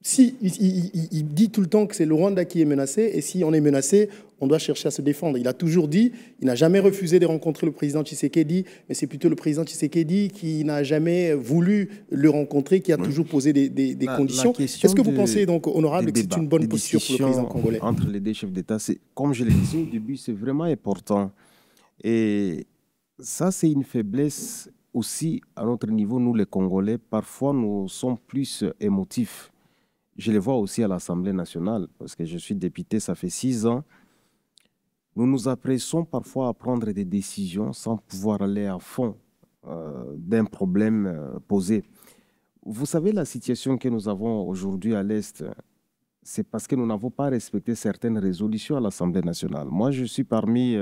[SPEAKER 2] il dit tout le temps que c'est le Rwanda qui est menacé, et si on est menacé, on doit chercher à se défendre. Il a toujours dit, il n'a jamais refusé de rencontrer le président Tshisekedi, mais c'est plutôt le président Tshisekedi qui n'a jamais voulu le rencontrer, qui a toujours posé des conditions. Est-ce que vous pensez, donc, honorable, que c'est une bonne posture pour le président congolais?
[SPEAKER 4] Entre les deux chefs d'État, comme je l'ai dit au début, c'est vraiment important. Et ça, c'est une faiblesse aussi à notre niveau, nous les Congolais. Parfois, nous sommes plus émotifs. Je le vois aussi à l'Assemblée nationale, parce que je suis député, ça fait 6 ans. Nous nous apprécions parfois à prendre des décisions sans pouvoir aller à fond d'un problème posé. Vous savez, la situation que nous avons aujourd'hui à l'Est, c'est parce que nous n'avons pas respecté certaines résolutions à l'Assemblée nationale. Moi, je suis parmi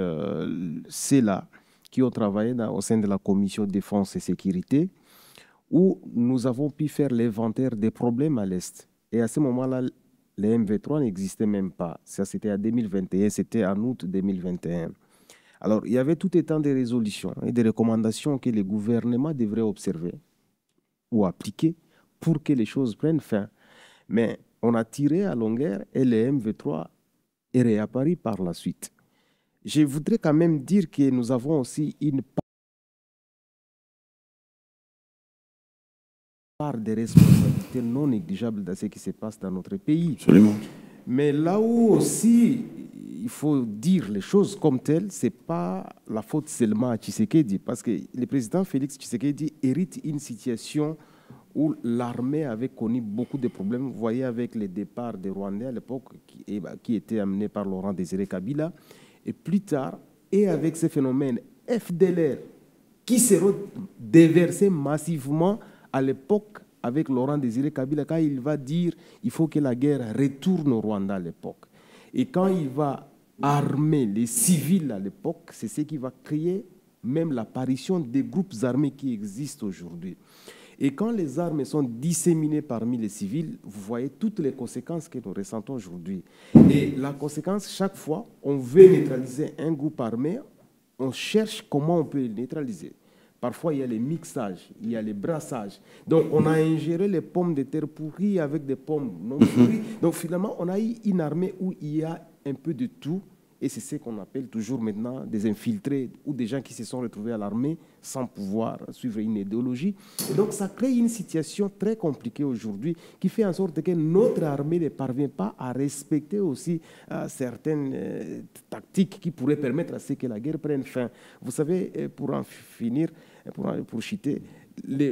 [SPEAKER 4] ceux-là qui ont travaillé au sein de la Commission Défense et Sécurité, où nous avons pu faire l'inventaire des problèmes à l'Est. Et à ce moment-là, les M23 n'existaient même pas. Ça, c'était en 2021, c'était en août 2021. Alors, il y avait tout étant des résolutions et des recommandations que les gouvernements devraient observer ou appliquer pour que les choses prennent fin. Mais on a tiré à longueur et les M23 est réapparu par la suite. Je voudrais quand même dire que nous avons aussi une part des responsabilités non négligeables dans ce qui se passe dans notre pays.
[SPEAKER 3] Absolument.
[SPEAKER 4] Mais là où aussi il faut dire les choses comme telles, ce n'est pas la faute seulement à Tshisekedi, parce que le président Félix Tshisekedi hérite une situation où l'armée avait connu beaucoup de problèmes. Vous voyez avec les départs des Rwandais à l'époque, qui étaient amenés par Laurent Désiré Kabila, et plus tard, et avec ces phénomènes FDLR qui seront déversés massivement à l'époque avec Laurent Désiré Kabila, quand il va dire qu'il faut que la guerre retourne au Rwanda à l'époque. Et quand il va armer les civils à l'époque, c'est ce qui va créer même l'apparition des groupes armés qui existent aujourd'hui. Et quand les armes sont disséminées parmi les civils, vous voyez toutes les conséquences que nous ressentons aujourd'hui. Et la conséquence, chaque fois, on veut neutraliser un groupe armé, on cherche comment on peut le neutraliser. Parfois, il y a les mixages, il y a les brassages. Donc, on a ingéré les pommes de terre pourries avec des pommes non pourries. Donc, finalement, on a eu une armée où il y a un peu de tout. Et c'est ce qu'on appelle toujours maintenant des infiltrés ou des gens qui se sont retrouvés à l'armée sans pouvoir suivre une idéologie. Et donc, ça crée une situation très compliquée aujourd'hui qui fait en sorte que notre armée ne parvient pas à respecter aussi certaines tactiques qui pourraient permettre à ce que la guerre prenne fin. Vous savez, pour en finir, pour citer,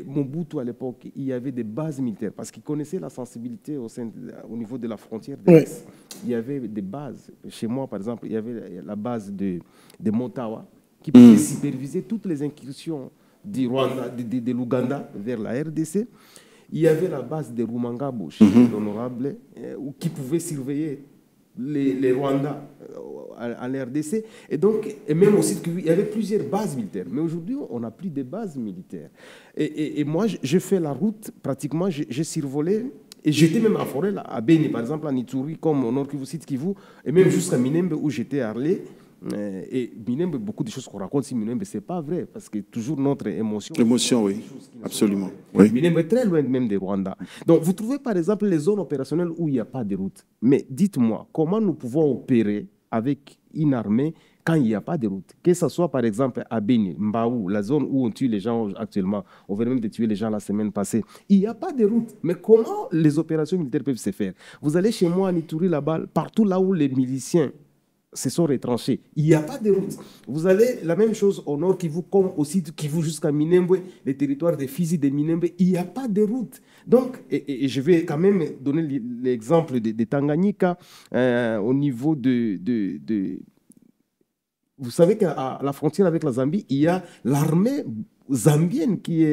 [SPEAKER 4] Mobutu à l'époque, il y avait des bases militaires parce qu'il connaissait la sensibilité au niveau de la frontière de l'Est. Il y avait des bases. Chez moi, par exemple, il y avait la base de Motawa qui pouvait superviser toutes les incursions du Rwanda, de l'Ouganda vers la RDC. Il y avait la base de Rumangabo, chez l'honorable, qui pouvait surveiller les Rwandais à l'RDC. Et même aussi, il y avait plusieurs bases militaires. Mais aujourd'hui, on n'a plus de bases militaires. Et moi, j'ai fait la route, pratiquement, j'ai survolé, et j'étais même à forêt, là, à Beni, par exemple, à Ituri, comme au Nord Kivu, Sud Kivu, et même jusqu'à Minembwe, où j'étais à Arlé. Et Minembwe, beaucoup de choses qu'on raconte si Minembwe, ce n'est pas vrai, parce que toujours notre émotion.
[SPEAKER 3] L'émotion, oui, absolument. Oui.
[SPEAKER 4] Minembwe est très loin même des Rwanda. Donc, vous trouvez par exemple les zones opérationnelles où il n'y a pas de route. Mais dites-moi, comment nous pouvons opérer avec une armée quand il n'y a pas de route? Que ce soit par exemple à Beni, Mbaou, la zone où on tue les gens actuellement, on vient même de tuer les gens la semaine passée. Il n'y a pas de route. Mais comment les opérations militaires peuvent se faire? Vous allez chez moi à Ituri, là-bas, partout là où les miliciens se sont retranchés. Il n'y a pas de route. Vous allez, la même chose au nord Kivu, comme au sud Kivu jusqu'à Minembwe, les territoires de Fizi, de Minembwe, il n'y a pas de route. Donc, et je vais quand même donner l'exemple de Tanganyika au niveau de... Vous savez qu'à la frontière avec la Zambie, il y a l'armée zambienne qui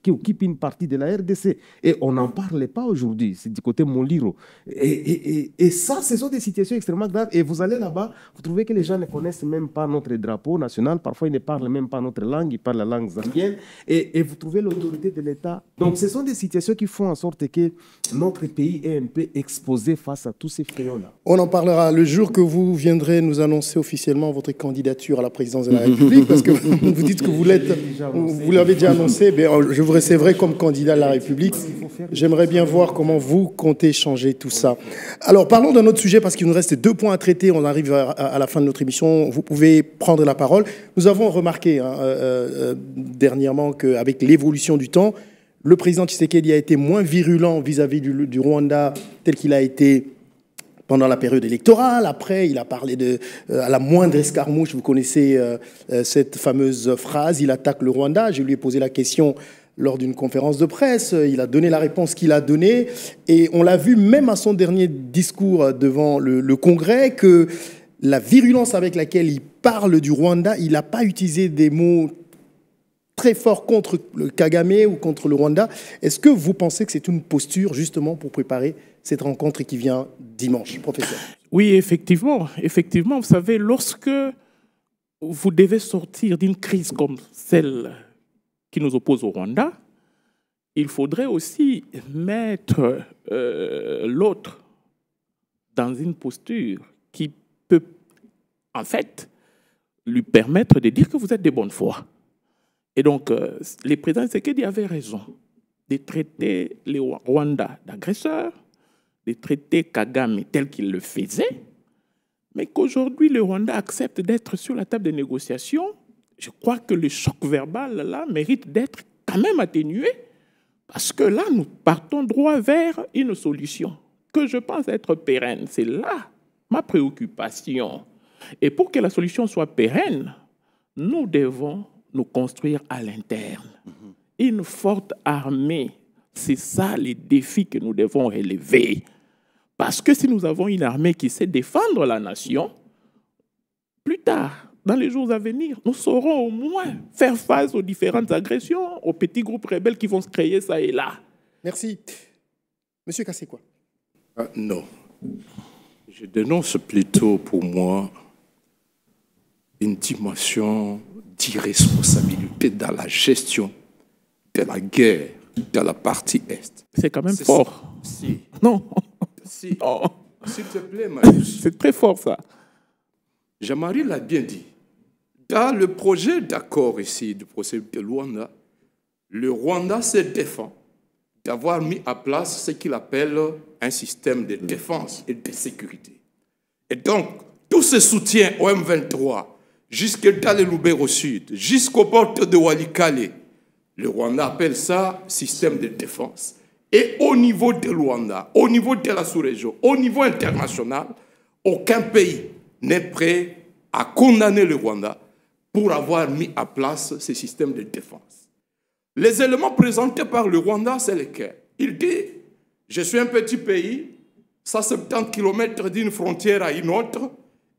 [SPEAKER 4] occupe une partie de la RDC. Et on n'en parle pas aujourd'hui. C'est du côté Moliro. Et ça, ce sont des situations extrêmement graves. Et vous allez là-bas, vous trouvez que les gens ne connaissent même pas notre drapeau national. Parfois, ils ne parlent même pas notre langue. Ils parlent la langue zambienne. Et vous trouvez l'autorité de l'État. Donc, ce sont des situations qui font en sorte que notre pays est un peu exposé face à tous ces fléaux-là.
[SPEAKER 2] On en parlera le jour que vous viendrez nous annoncer officiellement votre candidature à la présidence de la République. Parce que vous dites que vous l'avez déjà annoncé. Je vous recevrai comme candidat à la République. J'aimerais bien voir comment vous comptez changer tout ça. Alors, parlons d'un autre sujet parce qu'il nous reste 2 points à traiter. On arrive à la fin de notre émission. Vous pouvez prendre la parole. Nous avons remarqué dernièrement qu'avec l'évolution du temps, le président Tshisekedi a été moins virulent vis-à-vis du Rwanda tel qu'il a été pendant la période électorale. Après, il a parlé à la moindre escarmouche. Vous connaissez cette fameuse phrase, il attaque le Rwanda. Je lui ai posé la question lors d'une conférence de presse. Il a donné la réponse qu'il a donnée. Et on l'a vu même à son dernier discours devant le Congrès que la virulence avec laquelle il parle du Rwanda, il n'a pas utilisé des mots très forts contre le Kagame ou contre le Rwanda. Est-ce que vous pensez que c'est une posture justement pour préparer cette rencontre qui vient dimanche, professeur?
[SPEAKER 6] Oui, effectivement. Effectivement, vous savez, lorsque vous devez sortir d'une crise comme celle qui nous oppose au Rwanda, il faudrait aussi mettre l'autre dans une posture qui peut, en fait, lui permettre de dire que vous êtes de bonne foi. Et donc, le président Tshisekedi avait raison de traiter le Rwanda d'agresseur, de traiter Kagame tel qu'il le faisait, mais qu'aujourd'hui, le Rwanda accepte d'être sur la table des négociations. Je crois que le choc verbal, là, mérite d'être quand même atténué, parce que là, nous partons droit vers une solution que je pense être pérenne. C'est là ma préoccupation. Et pour que la solution soit pérenne, nous devons nous construire à l'interne. Une forte armée, c'est ça les défis que nous devons relever. Parce que si nous avons une armée qui sait défendre la nation, plus tard, dans les jours à venir, nous saurons au moins faire face aux différentes agressions, aux petits groupes rebelles qui vont se créer ça et là.
[SPEAKER 2] Merci. Monsieur Kassekwa.
[SPEAKER 5] Non. Je dénonce plutôt pour moi une dimension d'irresponsabilité dans la gestion de la guerre dans la partie Est.
[SPEAKER 6] C'est quand même fort.
[SPEAKER 5] Si.
[SPEAKER 6] Non.
[SPEAKER 5] Si.
[SPEAKER 6] Non.
[SPEAKER 5] S'il te plaît, Marius.
[SPEAKER 6] C'est très fort, ça.
[SPEAKER 5] Jean-Marie l'a bien dit. Dans le projet d'accord ici du procès de Luanda, le Rwanda se défend d'avoir mis à place ce qu'il appelle un système de défense et de sécurité. Et donc, tout ce soutien au M23, jusque dans le Lubero Sud, jusqu'aux portes de Walikale, le Rwanda appelle ça système de défense. Et au niveau de Luanda, au niveau de la sous-région, au niveau international, aucun pays n'est prêt à condamner le Rwanda pour avoir mis à place ce système de défense. Les éléments présentés par le Rwanda, c'est lesquels? Il dit, je suis un petit pays, 170 km d'une frontière à une autre,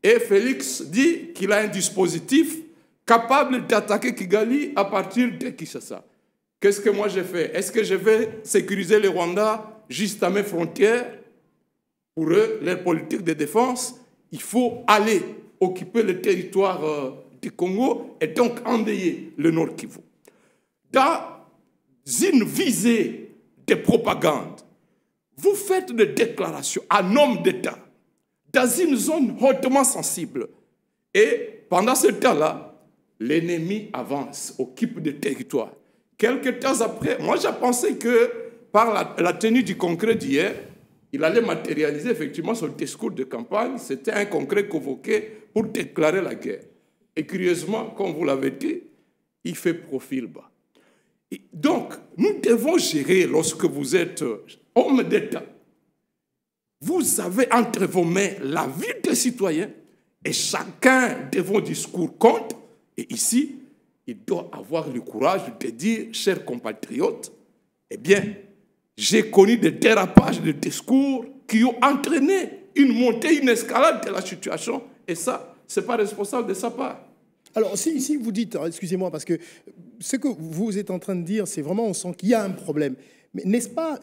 [SPEAKER 5] et Félix dit qu'il a un dispositif capable d'attaquer Kigali à partir de Kinshasa. Qu'est-ce que moi j'ai fait? Est-ce que je vais sécuriser le Rwanda juste à mes frontières? Pour eux, leur politique de défense, il faut aller occuper le territoire du Congo et donc endeuiller le Nord Kivu. Dans une visée de propagande, vous faites des déclarations en homme d'État dans une zone hautement sensible. Et pendant ce temps-là, l'ennemi avance, occupe des territoires. Quelques temps après, moi j'ai pensé que par la tenue du congrès d'hier, il allait matérialiser effectivement son discours de campagne. C'était un congrès convoqué pour déclarer la guerre. Et curieusement, comme vous l'avez dit, il fait profil bas. Et donc, nous devons gérer, lorsque vous êtes homme d'État, vous avez entre vos mains la vie des citoyens
[SPEAKER 6] Et chacun de vos discours compte. Et ici, il doit avoir le courage de dire, chers compatriotes, eh bien, j'ai connu des dérapages de discours qui ont entraîné une montée, une escalade de la situation. Et ça, ce n'est pas responsable de sa part.
[SPEAKER 2] Alors, si vous dites, excusez-moi, parce que ce que vous êtes en train de dire, c'est vraiment, on sent qu'il y a un problème. Mais n'est-ce pas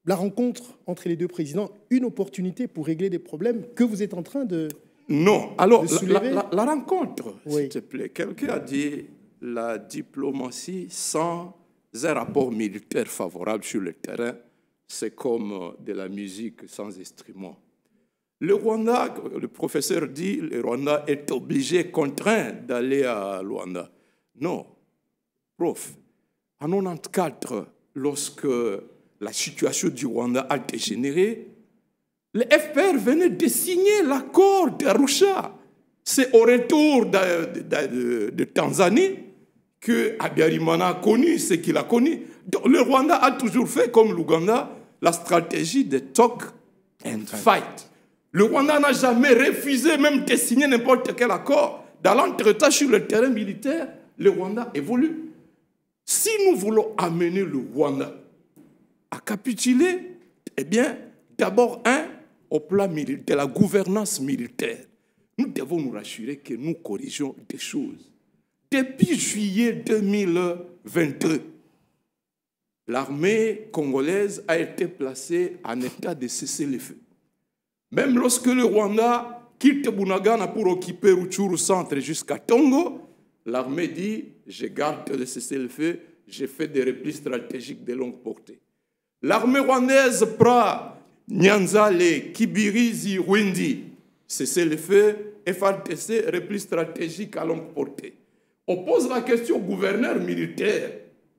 [SPEAKER 2] la rencontre entre les deux présidents une opportunité pour régler des problèmes que vous êtes en train de
[SPEAKER 6] Non, alors,
[SPEAKER 2] soulever?
[SPEAKER 6] la rencontre,
[SPEAKER 2] Oui.
[SPEAKER 6] s'il te plaît. Quelqu'un a dit la diplomatie sans un rapport militaire favorable sur le terrain, c'est comme de la musique sans instrument. Le Rwanda, le professeur dit, le Rwanda est obligé, contraint d'aller à Luanda. Non, prof, en 1994, lorsque la situation du Rwanda a dégénéré, le FPR venait de signer l'accord d'Arusha. C'est au retour de Tanzanie que Habyarimana a connu ce qu'il a connu. Donc, le Rwanda a toujours fait, comme l'Ouganda, la stratégie de talk and fight. Le Rwanda n'a jamais refusé même de signer n'importe quel accord. Dans l'entretien sur le terrain militaire, le Rwanda évolue. Si nous voulons amener le Rwanda à capituler, eh bien, d'abord, au plan de la gouvernance militaire, nous devons nous rassurer que nous corrigeons des choses. Depuis juillet 2022, l'armée congolaise a été placée en état de cessez-le-feu. Même lorsque le Rwanda quitte Bunagana pour occuper Rutshuru centre jusqu'à Tongo, l'armée dit « je garde le cessez-le-feu, j'ai fait des replis stratégiques de longue portée ». L'armée rwandaise prend Nyanzale, Kibirizi, Rwindi, cessez-le-feu, FARDC, repli stratégique à longue portée. On pose la question au gouverneur militaire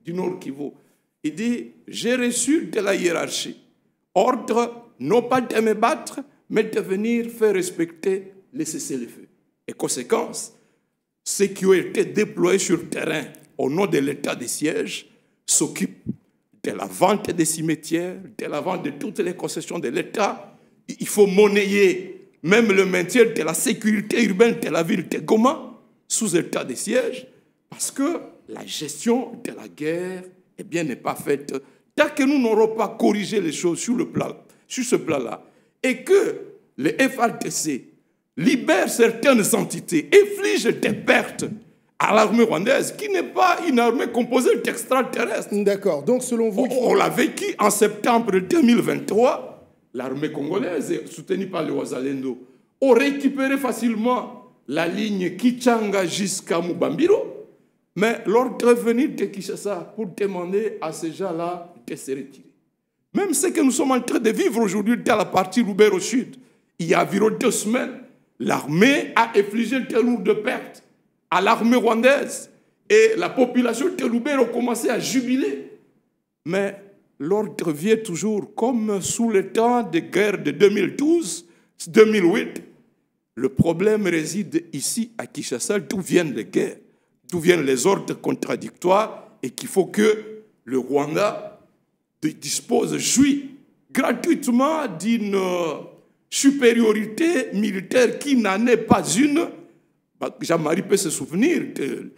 [SPEAKER 6] du Nord Kivu. Il dit « j'ai reçu de la hiérarchie ordre non pas de me battre, mais de venir faire respecter les cessez-le-feu. » Et conséquence, ceux qui ont été déployés sur le terrain au nom de l'état de siège s'occupent de la vente des cimetières, de la vente de toutes les concessions de l'État. Il faut monnayer même le maintien de la sécurité urbaine de la ville de Goma sous état de siège, parce que la gestion de la guerre eh bien, n'est pas faite. Tant que nous n'aurons pas corrigé les choses sur ce plan-là, et que le FARDC libère certaines entités, inflige des pertes à l'armée rwandaise, qui n'est pas une armée composée d'extraterrestres.
[SPEAKER 2] D'accord. Donc, selon vous...
[SPEAKER 6] On l'a vécu en septembre 2023. L'armée congolaise, soutenue par les Wazalendo, a récupéré facilement la ligne Kichanga jusqu'à Mubambiro. Mais l'ordre est venu de Kinshasa pour demander à ces gens-là de se retirer. Même ce que nous sommes en train de vivre aujourd'hui dans la partie Lubero Sud, il y a environ 2 semaines, l'armée a infligé de lourdes pertes à l'armée rwandaise. Et la population de Lubero a commencé à jubiler. Mais l'ordre vient toujours comme sous le temps de guerre de 2012-2008. Le problème réside ici à Kinshasa, d'où viennent les guerres, d'où viennent les ordres contradictoires, et qu'il faut que le Rwanda jouit gratuitement d'une supériorité militaire qui n'en est pas une. Jean-Marie peut se souvenir de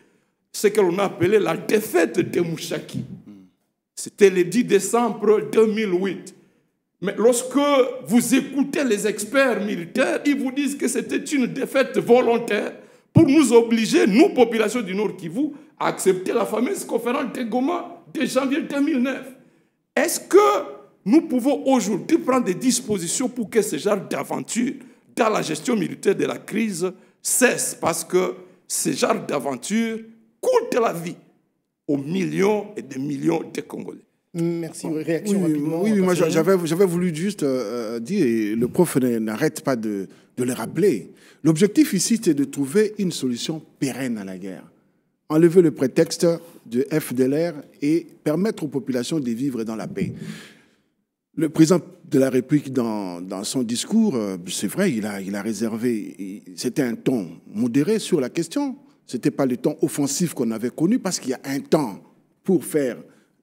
[SPEAKER 6] ce que l'on a appelé la défaite de Mouchaki. C'était le 10 décembre 2008. Mais lorsque vous écoutez les experts militaires, ils vous disent que c'était une défaite volontaire pour nous obliger, nous, population du Nord Kivu, à accepter la fameuse conférence de Goma de janvier 2009. Est-ce que nous pouvons aujourd'hui prendre des dispositions pour que ce genre d'aventure dans la gestion militaire de la crise cesse? Parce que ce genre d'aventure coûte la vie aux millions et des millions de Congolais.
[SPEAKER 2] Merci. Réaction rapidement.
[SPEAKER 3] Oui, moi j'avais voulu juste dire, et le prof n'arrête pas de le rappeler, l'objectif ici c'est de trouver une solution pérenne à la guerre. Enlever le prétexte de FDLR et permettre aux populations de vivre dans la paix. Le président de la République, dans son discours, c'est vrai, il a réservé, c'était un ton modéré sur la question. Ce n'était pas le ton offensif qu'on avait connu, parce qu'il y a un temps pour faire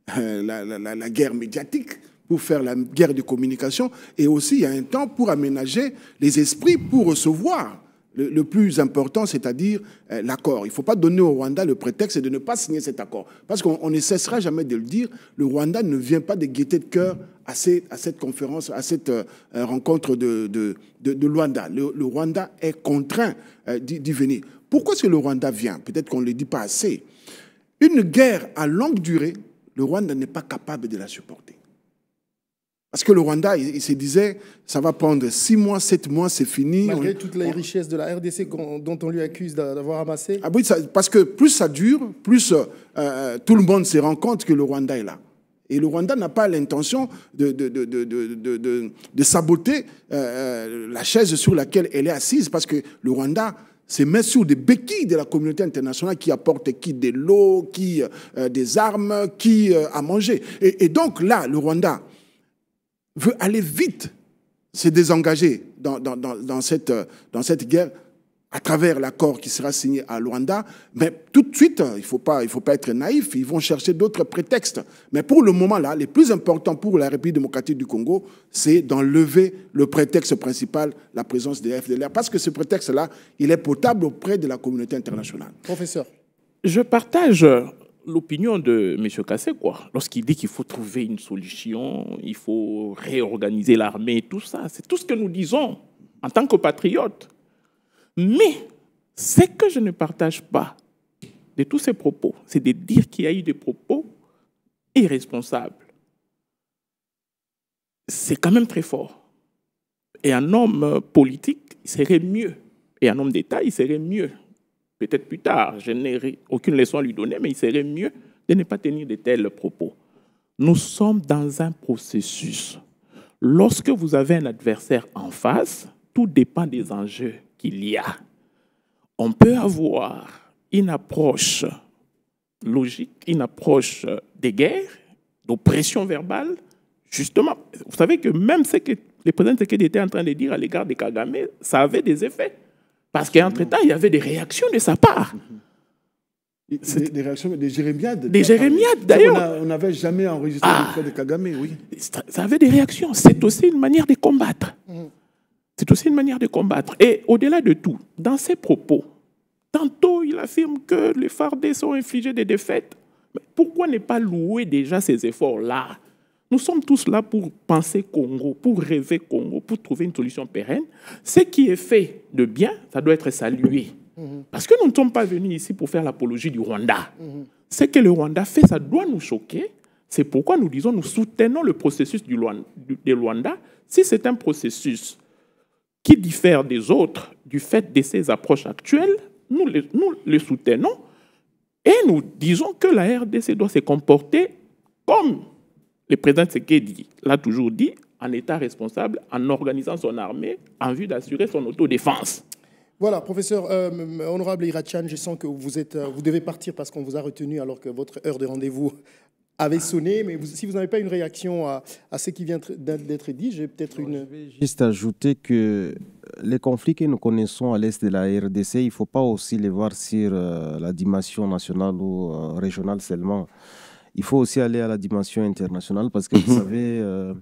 [SPEAKER 3] la guerre médiatique, pour faire la guerre de communication, et aussi il y a un temps pour aménager les esprits, pour recevoir le plus important, c'est-à-dire l'accord. Il ne faut pas donner au Rwanda le prétexte de ne pas signer cet accord. Parce qu'on ne cessera jamais de le dire, le Rwanda ne vient pas de gaieté de cœur à cette conférence, à cette rencontre de Luanda. Le Rwanda est contraint d'y venir. Pourquoi est-ce que le Rwanda vient? Peut-être qu'on ne le dit pas assez. Une guerre à longue durée, le Rwanda n'est pas capable de la supporter. Parce que le Rwanda, il se disait, ça va prendre 6 mois, 7 mois, c'est fini.
[SPEAKER 2] Malgré toutes les richesses de la RDC dont on lui accuse d'avoir amassé.
[SPEAKER 3] Ah oui, parce que plus ça dure, plus tout le monde se rend compte que le Rwanda est là. Et le Rwanda n'a pas l'intention de saboter la chaise sur laquelle elle est assise, parce que le Rwanda se met sur des béquilles de la communauté internationale qui apporte qui de l'eau, qui des armes, qui à manger. Et donc là, le Rwanda veut aller vite se désengager dans cette guerre à travers l'accord qui sera signé à Luanda. Mais tout de suite, il faut pas être naïf, ils vont chercher d'autres prétextes. Mais pour le moment, là, les plus importants pour la République démocratique du Congo, c'est d'enlever le prétexte principal, la présence des FDLR. Parce que ce prétexte-là, il est potable auprès de la communauté internationale.
[SPEAKER 2] Professeur.
[SPEAKER 6] Je partage l'opinion de M. Kassé, lorsqu'il dit qu'il faut trouver une solution, il faut réorganiser l'armée et tout ça. C'est tout ce que nous disons en tant que patriotes. Mais ce que je ne partage pas de tous ces propos, c'est de dire qu'il y a eu des propos irresponsables. C'est quand même très fort. Et un homme politique, il serait mieux. Et un homme d'État, il serait mieux. Peut-être plus tard, je n'ai aucune leçon à lui donner, mais il serait mieux de ne pas tenir de tels propos. Nous sommes dans un processus. Lorsque vous avez un adversaire en face, tout dépend des enjeux qu'il y a. On peut avoir une approche logique, une approche de guerre, d'oppression verbale. Justement, vous savez que même ce que le président Tshisekedi était en train de dire à l'égard de Kagame, ça avait des effets. Parce qu'entre-temps, il y avait des réactions de sa part.
[SPEAKER 3] Des réactions, des jérémiades.
[SPEAKER 6] Des jérémiades, d'ailleurs.
[SPEAKER 3] On n'avait jamais enregistré le cas de Kagame, oui.
[SPEAKER 6] Ça avait des réactions. C'est aussi une manière de combattre. C'est aussi une manière de combattre. Et au-delà de tout, dans ses propos, tantôt il affirme que les FARDC sont infligés des défaites. Mais pourquoi ne pas louer déjà ces efforts-là? Nous sommes tous là pour penser Congo, pour rêver Congo, pour trouver une solution pérenne. Ce qui est fait de bien, ça doit être salué. Parce que nous ne sommes pas venus ici pour faire l'apologie du Rwanda. Ce que le Rwanda fait, ça doit nous choquer. C'est pourquoi nous disons, nous soutenons le processus de Luanda. Si c'est un processus qui diffère des autres du fait de ces approches actuelles, nous le soutenons et nous disons que la RDC doit se comporter comme le président Tshisekedi l'a toujours dit, en état responsable, en organisant son armée en vue d'assurer son autodéfense.
[SPEAKER 2] Voilà, professeur, honorable Irachan, je sens que vous devez partir parce qu'on vous a retenu alors que votre heure de rendez-vous avait sonné. Mais si vous n'avez pas une réaction à ce qui vient d'être dit, j'ai peut-être une...
[SPEAKER 4] Je vais juste ajouter que les conflits que nous connaissons à l'est de la RDC, il ne faut pas aussi les voir sur la dimension nationale ou régionale seulement. Il faut aussi aller à la dimension internationale parce que vous savez,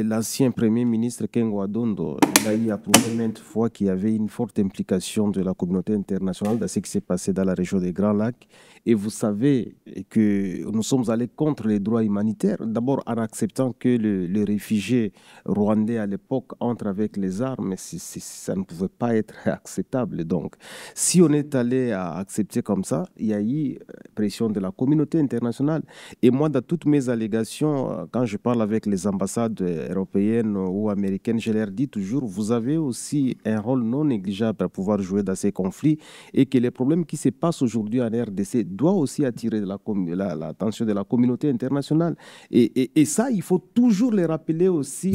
[SPEAKER 4] l'ancien Premier ministre Ken Wadondo, il a eu approuvé maintes fois qu'il y avait une forte implication de la communauté internationale dans ce qui s'est passé dans la région des Grands Lacs. Et vous savez que nous sommes allés contre les droits humanitaires, d'abord en acceptant que les réfugiés rwandais à l'époque entrent avec les armes, ça ne pouvait pas être acceptable. Donc, si on est allé à accepter comme ça, il y a eu pression de la communauté internationale. Et moi, dans toutes mes allégations, quand je parle avec les ambassades européennes ou américaines, je leur dis toujours, vous avez aussi un rôle non négligeable à pouvoir jouer dans ces conflits et que les problèmes qui se passent aujourd'hui en RDC doit aussi attirer l'attention de la communauté internationale. Et ça, il faut toujours les rappeler aussi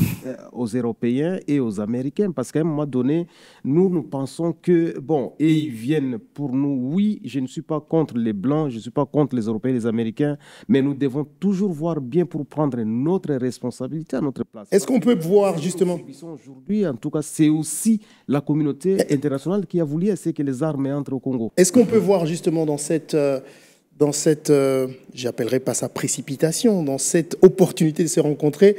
[SPEAKER 4] aux Européens et aux Américains, parce qu'à un moment donné, nous pensons que, bon, et ils viennent pour nous. Oui, je ne suis pas contre les Blancs, je ne suis pas contre les Européens et les Américains, mais nous devons toujours voir bien pour prendre notre responsabilité à notre place.
[SPEAKER 2] Est-ce qu'on peut voir justement...
[SPEAKER 4] Aujourd'hui, en tout cas, c'est aussi la communauté internationale qui a voulu essayer que les armes entrent au Congo.
[SPEAKER 2] Est-ce qu'on peut voir justement dans cette j'appellerai pas ça précipitation, dans cette opportunité de se rencontrer,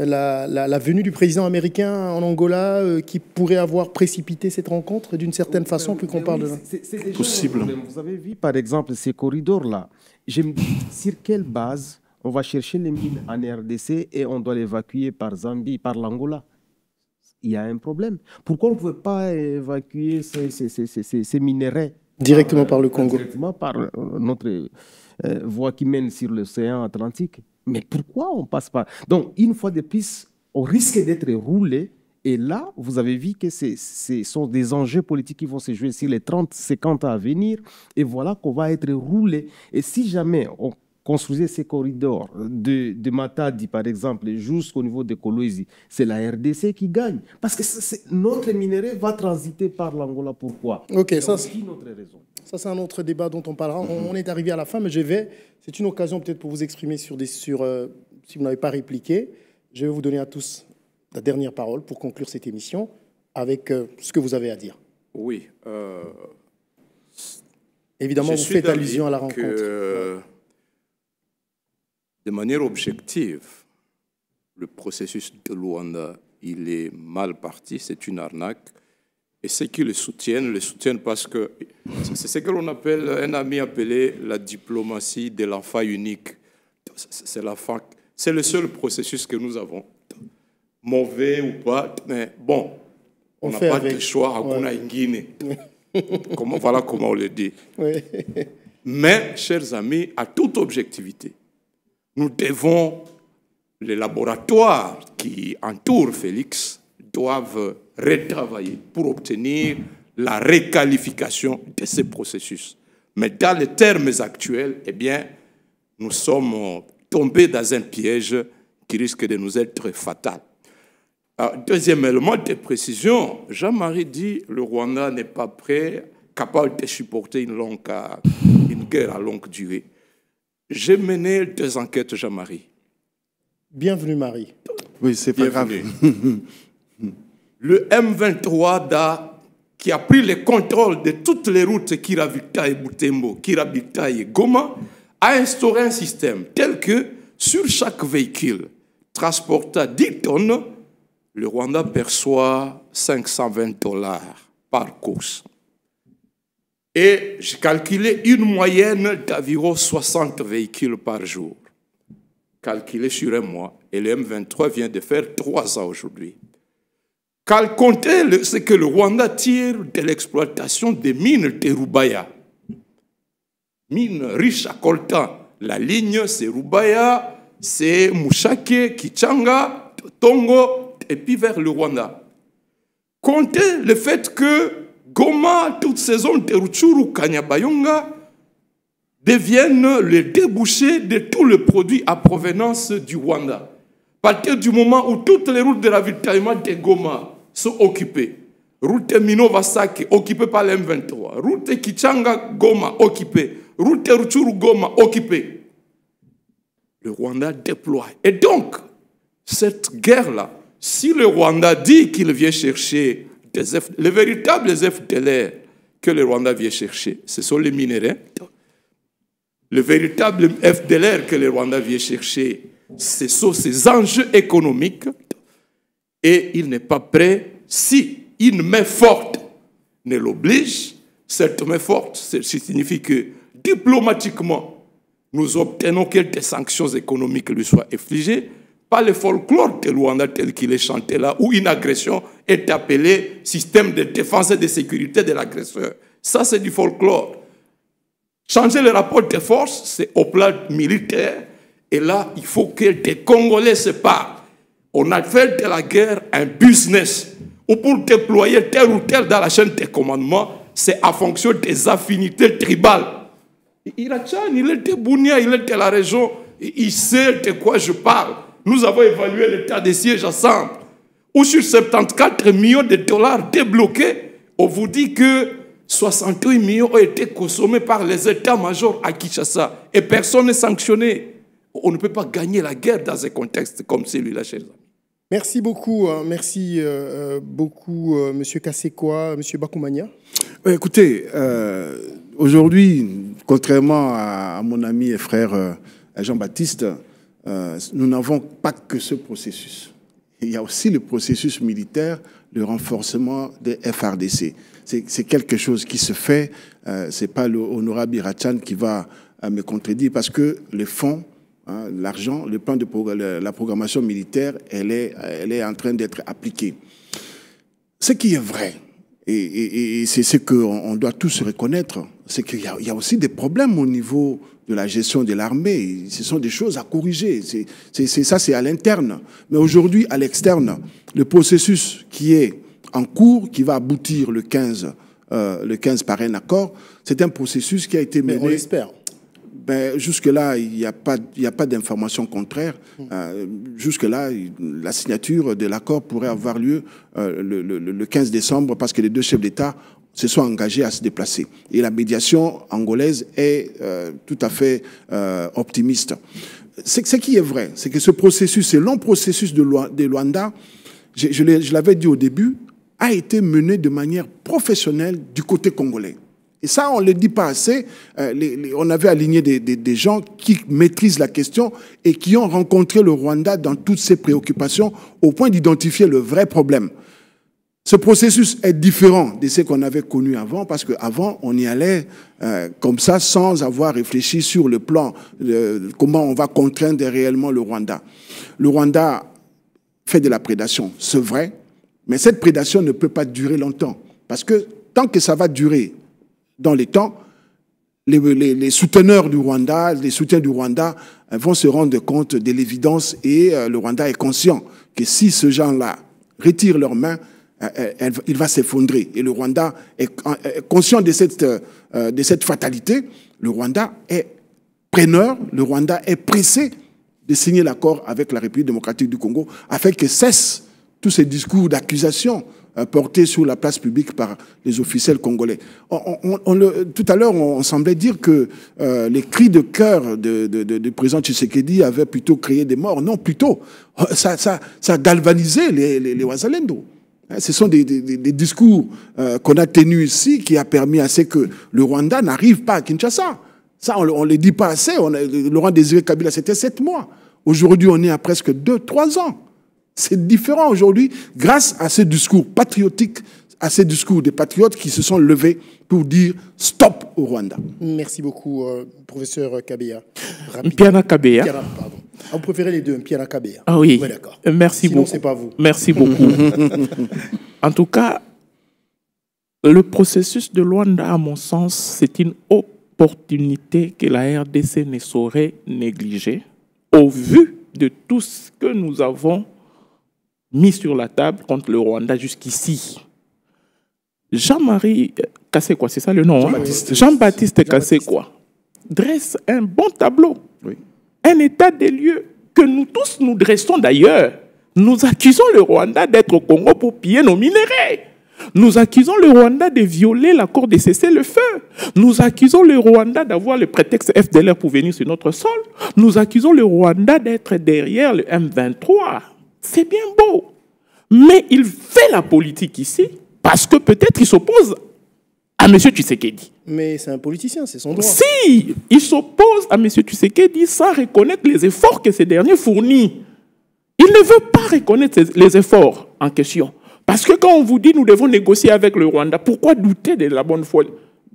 [SPEAKER 2] la venue du président américain en Angola qui pourrait avoir précipité cette rencontre d'une certaine façon, plus qu'on parle de...
[SPEAKER 4] C'est
[SPEAKER 3] possible.
[SPEAKER 4] Vous avez vu, par exemple, ces corridors-là. Je me dis, sur quelle base on va chercher les mines en RDC et on doit l'évacuer par Zambie, par l'Angola? Il y a un problème. Pourquoi on ne peut pas évacuer ces minerais
[SPEAKER 2] Directement par le Congo.
[SPEAKER 4] Directement par notre voie qui mène sur l'océan Atlantique. Mais pourquoi on passe pas? Donc, une fois de plus, on risque d'être roulé. Et là, vous avez vu que ce sont des enjeux politiques qui vont se jouer sur les 30-50 ans à venir. Et voilà qu'on va être roulé. Et si jamais on construisait ces corridors de Matadi, par exemple, jusqu'au niveau de Kolwezi, c'est la RDC qui gagne. Parce que notre minerai va transiter par l'Angola. Pourquoi?
[SPEAKER 2] Ok, ça,
[SPEAKER 4] c'est une autre raison.
[SPEAKER 2] Ça, c'est un autre débat dont on parlera. On est arrivé à la fin, mais c'est une occasion peut-être pour vous exprimer si vous n'avez pas répliqué. Je vais vous donner à tous la dernière parole pour conclure cette émission avec ce que vous avez à dire.
[SPEAKER 5] Oui.
[SPEAKER 2] Évidemment, vous faites allusion à la rencontre.
[SPEAKER 5] De manière objective, le processus de Luanda, il est mal parti, c'est une arnaque. Et ceux qui le soutiennent parce que c'est ce que l'on appelle, un ami appelé la diplomatie de l'enfant unique. C'est le seul processus que nous avons. Mauvais ou pas, mais bon, on n'a pas de choix à Kuna Ingine. Voilà comment on le dit.
[SPEAKER 2] Oui.
[SPEAKER 5] Mais, chers amis, à toute objectivité, nous devons, les laboratoires qui entourent Félix doivent retravailler pour obtenir la requalification de ces processus. Mais dans les termes actuels, eh bien, nous sommes tombés dans un piège qui risque de nous être fatal. Deuxième élément de précision, Jean-Marie dit que le Rwanda n'est pas prêt, capable de supporter une guerre à longue durée. J'ai mené 2 enquêtes, Jean-Marie.
[SPEAKER 2] Bienvenue, Marie.
[SPEAKER 3] Oui, c'est pas grave.
[SPEAKER 5] Le M23 qui a pris le contrôle de toutes les routes qui ravitaillent Butembo, qui ravitaillent Goma, a instauré un système tel que sur chaque véhicule transportant 10 tonnes, le Rwanda perçoit $520 par course. Et j'ai calculé une moyenne d'environ 60 véhicules par jour, calculé sur un mois. Et le M23 vient de faire 3 ans aujourd'hui. Comptez ce que le Rwanda tire de l'exploitation des mines de Rubaya. Mines riches à coltan. La ligne, c'est Rubaya, c'est Mushake, Kichanga, Tongo, et puis vers le Rwanda. Comptez le fait que Goma, toute ces zones de Rutshuru, Kanyabayonga, deviennent le débouché de tous les produits à provenance du Rwanda. À partir du moment où toutes les routes de ravitaillement de Goma sont occupées, route Minova-Sake occupée par le M23, route Kichanga-Goma occupée, route Rutshuru-Goma occupée, le Rwanda déploie. Et donc, cette guerre-là, si le Rwanda dit qu'il vient chercher les véritables FDLR que le Rwanda vient chercher, ce sont les minéraux. Le véritable FDLR que le Rwanda vient chercher, ce sont ces enjeux économiques. Et il n'est pas prêt, si une main forte ne l'oblige, cette main forte, ça signifie que diplomatiquement, nous obtenons que des sanctions économiques lui soient infligées, pas le folklore de Rwanda tel qu'il est chanté là, où une agression est appelée système de défense et de sécurité de l'agresseur. Ça, c'est du folklore. Changer le rapport de force, c'est au plan militaire. Et là, il faut que les Congolais se parlent. On a fait de la guerre un business. Ou pour déployer tel ou tel dans la chaîne de commandement, c'est en fonction des affinités tribales. Irachan, il est de Bounia, il est de la région. Il sait de quoi je parle. Nous avons évalué l'état des sièges ensemble. Où sur 74 millions de dollars débloqués, on vous dit que 68 millions ont été consommés par les états-majors à Kinshasa. Et personne n'est sanctionné. On ne peut pas gagner la guerre dans un contexte comme celui-là, chers amis.
[SPEAKER 2] Merci beaucoup, M. Kassekwa, M. Bakoumania.
[SPEAKER 3] Écoutez, aujourd'hui, contrairement à mon ami et frère Jean-Baptiste, nous n'avons pas que ce processus. Il y a aussi le processus militaire, le renforcement des FRDC. C'est quelque chose qui se fait. Ce n'est pas l'honorable Irachan qui va me contredire parce que les fonds, l'argent, le plan de la programmation militaire, elle est en train d'être appliquée. Ce qui est vrai, et c'est ce qu'on doit tous reconnaître, c'est qu'il y a aussi des problèmes au niveau de la gestion de l'armée. Ce sont des choses à corriger. Ça, c'est à l'interne. Mais aujourd'hui, à l'externe, le processus qui est en cours, qui va aboutir le 15 par un accord, c'est un processus qui a été mené.
[SPEAKER 2] Mais on l'espère.
[SPEAKER 3] Ben, jusque-là, il n'y a pas d'information contraire. Jusque-là, la signature de l'accord pourrait avoir lieu le 15 décembre parce que les deux chefs d'État se sont engagés à se déplacer. Et la médiation angolaise est tout à fait optimiste. Ce qui est vrai, c'est que ce processus, ce long processus de Luanda, je l'avais dit au début, a été mené de manière professionnelle du côté congolais. Et ça, on ne le dit pas assez. On avait aligné des gens qui maîtrisent la question et qui ont rencontré le Rwanda dans toutes ses préoccupations au point d'identifier le vrai problème. Ce processus est différent de ce qu'on avait connu avant parce qu'avant, on y allait comme ça sans avoir réfléchi sur le plan de comment on va contraindre réellement le Rwanda. Le Rwanda fait de la prédation, c'est vrai, mais cette prédation ne peut pas durer longtemps parce que tant que ça va durer dans les temps, les souteneurs du Rwanda, les soutiens du Rwanda vont se rendre compte de l'évidence et le Rwanda est conscient que si ces gens-là retirent leurs mains, il va s'effondrer. Et le Rwanda est conscient de cette fatalité. Le Rwanda est preneur, le Rwanda est pressé de signer l'accord avec la République démocratique du Congo afin que cessent tous ces discours d'accusation portés sur la place publique par les officiels congolais. Tout à l'heure, on semblait dire que les cris de cœur du président Tshisekedi avaient plutôt créé des morts. Non, plutôt, ça a galvanisé les Wazalendo. Ce sont des discours qu'on a tenus ici qui a permis à ce que le Rwanda n'arrive pas à Kinshasa. Ça, on ne le dit pas assez. Laurent Désiré Kabila, c'était 7 mois. Aujourd'hui, on est à presque 2-3 ans. C'est différent aujourd'hui grâce à ces discours patriotiques, à ces discours des patriotes qui se sont levés pour dire stop au Rwanda.
[SPEAKER 2] Merci beaucoup, professeur Kabeya.
[SPEAKER 6] Piana Kabeya.
[SPEAKER 2] Pardon. Vous préférez les deux, Piana Kabeya.
[SPEAKER 6] Ah oui,
[SPEAKER 2] ouais, d'accord.
[SPEAKER 6] Merci
[SPEAKER 2] Sinon,
[SPEAKER 6] beaucoup.
[SPEAKER 2] c'est pas vous.
[SPEAKER 6] Merci beaucoup. En tout cas, le processus de Luanda, à mon sens, c'est une opportunité que la RDC ne saurait négliger au vu de tout ce que nous avons mis sur la table contre le Rwanda jusqu'ici. Jean-Marie Kassekwa, c'est ça le nom? Jean-Baptiste Kassekwa dresse un bon tableau, oui. Un état des lieux que nous tous nous dressons d'ailleurs. Nous accusons le Rwanda d'être au Congo pour piller nos minéraux. Nous accusons le Rwanda de violer l'accord de cessez-le-feu. Nous accusons le Rwanda d'avoir le prétexte FDLR pour venir sur notre sol. Nous accusons le Rwanda d'être derrière le M23. C'est bien beau. Mais il fait la politique ici parce que peut-être il s'oppose à M. Tshisekedi.
[SPEAKER 2] Mais c'est un politicien, c'est son droit.
[SPEAKER 6] Si, il s'oppose à M. Tshisekedi sans reconnaître les efforts que ces derniers fournissent. Il ne veut pas reconnaître les efforts en question. Parce que quand on vous dit nous devons négocier avec le Rwanda, pourquoi douter de la bonne foi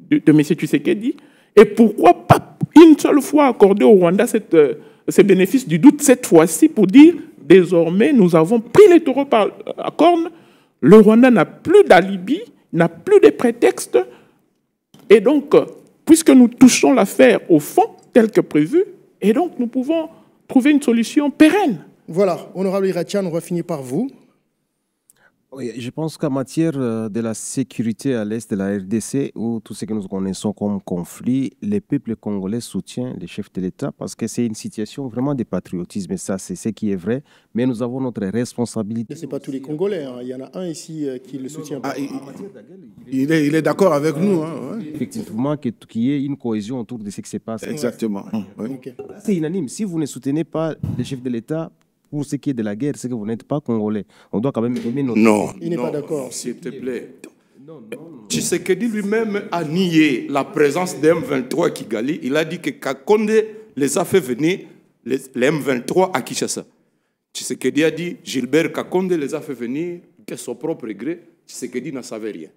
[SPEAKER 6] de M. Tshisekedi? Et pourquoi pas une seule fois accorder au Rwanda ce bénéfice du doute cette fois-ci pour dire désormais nous avons pris les taureaux par la corne, le Rwanda n'a plus d'alibi, n'a plus de prétexte. Et donc, puisque nous touchons l'affaire au fond, tel que prévu, et donc nous pouvons trouver une solution pérenne.
[SPEAKER 2] Voilà, honorable Irachan, on va finir par vous.
[SPEAKER 4] Oui, je pense qu'en matière de la sécurité à l'est de la RDC, ou tout ce que nous connaissons comme conflit, les peuples congolais soutiennent les chefs de l'État parce que c'est une situation vraiment de patriotisme. Et ça, c'est ce qui est vrai. Mais nous avons notre responsabilité.
[SPEAKER 2] Ce n'est pas tous les Congolais. Hein. Il y en a un ici qui le soutient.
[SPEAKER 3] Il est d'accord avec nous. Hein, ouais.
[SPEAKER 4] Effectivement, qu'il y ait une cohésion autour de ce qui se passe.
[SPEAKER 3] Exactement.
[SPEAKER 2] Ouais. Okay.
[SPEAKER 4] C'est unanime. Si vous ne soutenez pas les chefs de l'État, pour ce qui est de la guerre, c'est que vous n'êtes pas congolais. On doit quand même aimer notre...
[SPEAKER 5] Non,
[SPEAKER 2] il n'est pas d'accord.
[SPEAKER 5] S'il te plaît. Tshisekedi lui-même a nié la présence d'M23 à Kigali. Il a dit que Kakonde les a fait venir les M23 à Kinshasa. Tshisekedi a dit, Gilbert Kakonde les a fait venir de son propre gré. Tshisekedi n'en savait rien.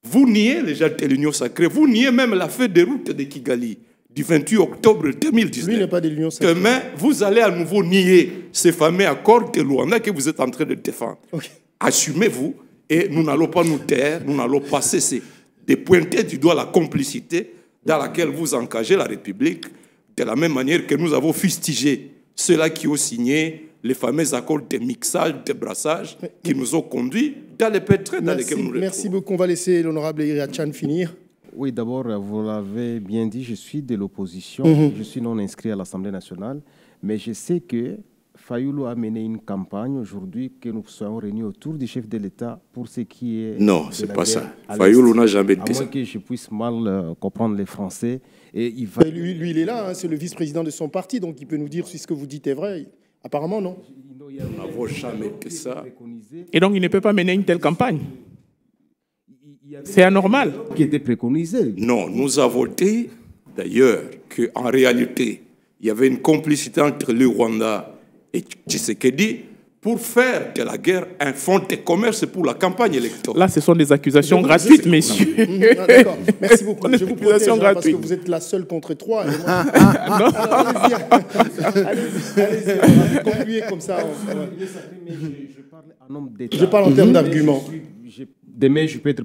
[SPEAKER 5] Vous niez les gens de l'Union sacrée, vous niez même la feuille de route de Kigali du 28 octobre 2019.
[SPEAKER 2] Lui n'est pas de l'Union sacrée.
[SPEAKER 5] Demain, vous allez à nouveau nier ces fameux accords de Luanda que vous êtes en train de défendre. Okay. Assumez-vous et nous n'allons pas nous taire, nous n'allons pas cesser de pointer du doigt la complicité dans laquelle vous engagez la République, de la même manière que nous avons fustigé ceux-là qui ont signé les fameux accords de mixage, de brassage, qui nous ont conduits dans les pétrés dans lesquels nous nous retrouvons.
[SPEAKER 2] Merci beaucoup. On va laisser l'honorable Ira Chan finir.
[SPEAKER 4] Oui, d'abord, vous l'avez bien dit, je suis de l'opposition. Je suis non inscrit à l'Assemblée nationale. Mais je sais que Fayulu a mené une campagne aujourd'hui, que nous soyons réunis autour du chef de l'État pour ce qui est...
[SPEAKER 5] Non, ce n'est pas ça. Fayulu n'a jamais dit ça.
[SPEAKER 4] À moins que je puisse mal comprendre les Français. Et il
[SPEAKER 2] va... lui, il est là, hein, c'est le vice-président de son parti, donc il peut nous dire si ce que vous dites est vrai. Apparemment, non.
[SPEAKER 5] Nous n'avons jamais fait ça.
[SPEAKER 6] Et donc, il ne peut pas mener une telle campagne. C'est anormal.
[SPEAKER 4] Qui était préconisé.
[SPEAKER 5] Non, nous avons dit d'ailleurs qu'en réalité, il y avait une complicité entre le Rwanda et Tshisekedi pour faire de la guerre un fonds de commerce pour la campagne électorale.
[SPEAKER 6] Là, ce sont des accusations gratuites, messieurs.
[SPEAKER 2] D'accord, merci beaucoup. Je vous protège parce que vous êtes la seule contre trois. Allez-y, concluez comme ça. Je parle en termes d'arguments.
[SPEAKER 4] Demain, je peux être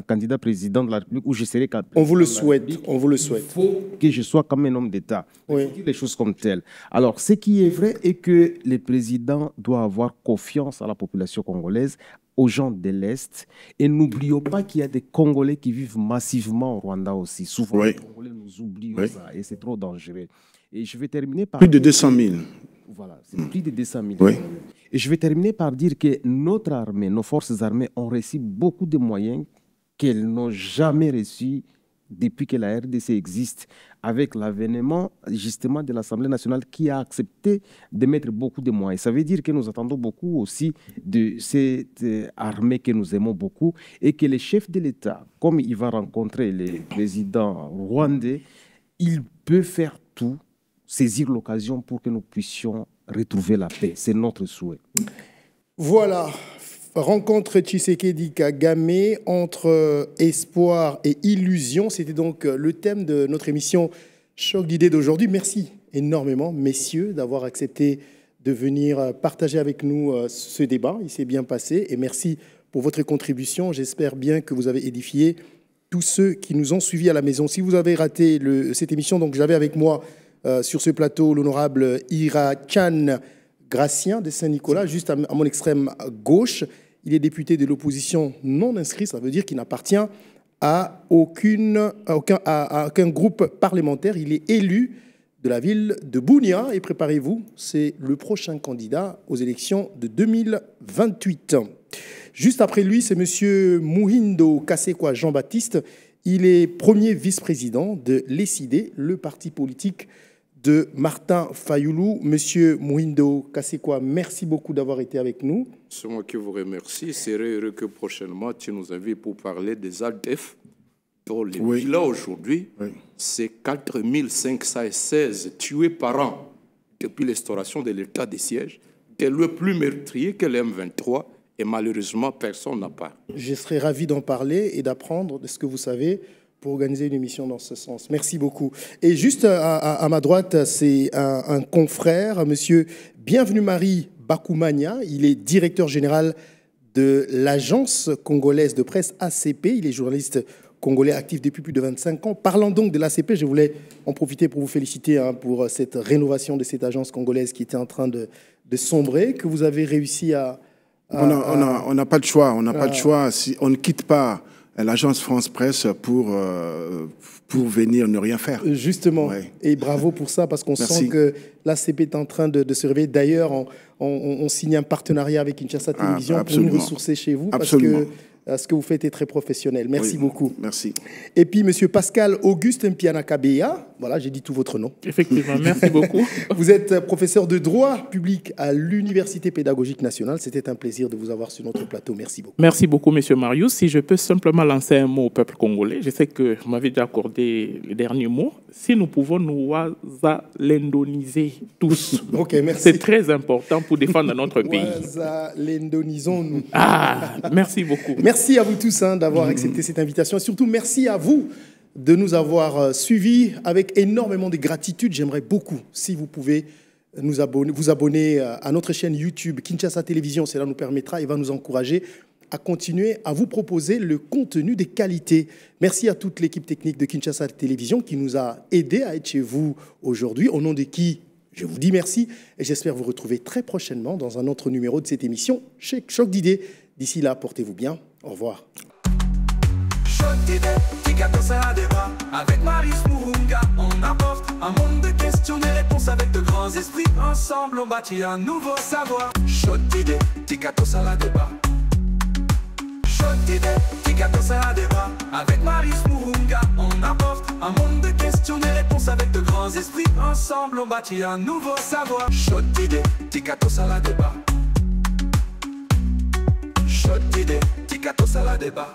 [SPEAKER 4] candidat président de la République ou je serai candidat.
[SPEAKER 2] On vous le souhaite. On vous le souhaite.
[SPEAKER 4] Il faut que je sois comme un homme d'État. Il faut dire les choses comme telles. Alors, ce qui est vrai est que le président doit avoir confiance à la population congolaise, aux gens de l'Est. Et n'oublions pas qu'il y a des Congolais qui vivent massivement au Rwanda aussi. Souvent, les Congolais nous oublient ça et c'est trop dangereux. Et je vais terminer par...
[SPEAKER 3] Plus de 200 000.
[SPEAKER 4] Voilà, c'est plus de 200 000.
[SPEAKER 3] Oui.
[SPEAKER 4] Et je vais terminer par dire que notre armée, nos forces armées ont reçu beaucoup de moyens qu'elles n'ont jamais reçus depuis que la RDC existe, avec l'avènement justement de l'Assemblée nationale qui a accepté de mettre beaucoup de moyens. Ça veut dire que nous attendons beaucoup aussi de cette armée que nous aimons beaucoup et que le chef de l'État, comme il va rencontrer le président rwandais, il peut faire tout, saisir l'occasion pour que nous puissions retrouver la paix. C'est notre souhait.
[SPEAKER 2] Voilà. Rencontre Tshisekedi-Kagame entre espoir et illusion. C'était donc le thème de notre émission Choc d'idées d'aujourd'hui. Merci énormément, messieurs, d'avoir accepté de venir partager avec nous ce débat. Il s'est bien passé et merci pour votre contribution. J'espère bien que vous avez édifié tous ceux qui nous ont suivis à la maison. Si vous avez raté cette émission, donc j'avais avec moi sur ce plateau l'honorable Ira Chan Gratien de Saint-Nicolas, juste à mon extrême gauche. Il est député de l'opposition non inscrit, ça veut dire qu'il n'appartient à aucun groupe parlementaire. Il est élu de la ville de Bunia et préparez-vous, c'est le prochain candidat aux élections de 2028. Juste après lui, c'est M. Muhindo Kasekwa Jean-Baptiste. Il est premier vice-président de l'ESID, le parti politique de Martin Fayulu. Monsieur Muhindo Kasekwa, merci beaucoup d'avoir été avec nous.
[SPEAKER 5] C'est moi qui vous remercie. C'est heureux que prochainement tu nous invites pour parler des ADF. Dont le bilan aujourd'hui, c'est 4516 tués par an depuis l'instauration de l'état de siège. C'est le plus meurtrier que le M23 et malheureusement personne n'a pas.
[SPEAKER 2] Je serais ravi d'en parler et d'apprendre de ce que vous savez pour organiser une émission dans ce sens. Merci beaucoup. Et juste à ma droite, c'est un confrère, monsieur Bienvenu-Marie Bakoumania. Il est directeur général de l'agence congolaise de presse ACP. Il est journaliste congolais actif depuis plus de 25 ans. Parlant donc de l'ACP, je voulais en profiter pour vous féliciter pour cette rénovation de cette agence congolaise qui était en train de sombrer, que vous avez réussi à...
[SPEAKER 3] On n'a pas de choix. On n'a pas de choix. Si on ne quitte pas l'agence France Presse pour venir ne rien faire.
[SPEAKER 2] Justement. Ouais. Et bravo pour ça, parce qu'on sent que l'ACP est en train de se réveiller. D'ailleurs, on signe un partenariat avec Kinshasa Télévision pour nous ressourcer chez vous.
[SPEAKER 3] Absolument.
[SPEAKER 2] Parce que Ce que vous faites est très professionnel. Merci beaucoup.
[SPEAKER 3] Merci.
[SPEAKER 2] Et puis, Monsieur Pascal Auguste Mpiana-Kabeya, voilà, j'ai dit tout votre nom.
[SPEAKER 6] Effectivement, merci beaucoup.
[SPEAKER 2] Vous êtes professeur de droit public à l'Université pédagogique nationale. C'était un plaisir de vous avoir sur notre plateau. Merci beaucoup.
[SPEAKER 6] Merci beaucoup, Monsieur Marius. Si je peux simplement lancer un mot au peuple congolais, je sais que vous m'avez déjà accordé les derniers mots. Si nous pouvons nous wazalendoniser tous,
[SPEAKER 2] Ok, merci.
[SPEAKER 6] c'est très important pour défendre notre pays.
[SPEAKER 2] Wazalendonisons-nous.
[SPEAKER 6] Ah, merci beaucoup.
[SPEAKER 2] Merci à vous tous d'avoir accepté cette invitation. Et surtout, merci à vous de nous avoir suivis avec énormément de gratitude. J'aimerais beaucoup, si vous pouvez, vous abonner à notre chaîne YouTube Kinshasa Télévision. Cela nous permettra et va nous encourager à continuer à vous proposer le contenu de qualité. Merci à toute l'équipe technique de Kinshasa Télévision qui nous a aidés à être chez vous aujourd'hui. Au nom de qui je vous dis merci et j'espère vous retrouver très prochainement dans un autre numéro de cette émission chez Choc d'idées. D'ici là, portez-vous bien. Au revoir.
[SPEAKER 1] Choc d'idées, Tikatosa débat. Avec Maris Murunga, on apporte un monde de questions, des réponses avec de grands esprits. Ensemble, on bâtit un nouveau savoir. Choc d'idées, Tikatosa débat. Choc d'idées, Tikatosa débat. Avec Maris Murunga, on apporte un monde de questions, des réponses avec de grands esprits. Ensemble, on bâtit un nouveau savoir. Choc d'idées, Tikatosa débat. Choc d'idées, Tikatosa débat.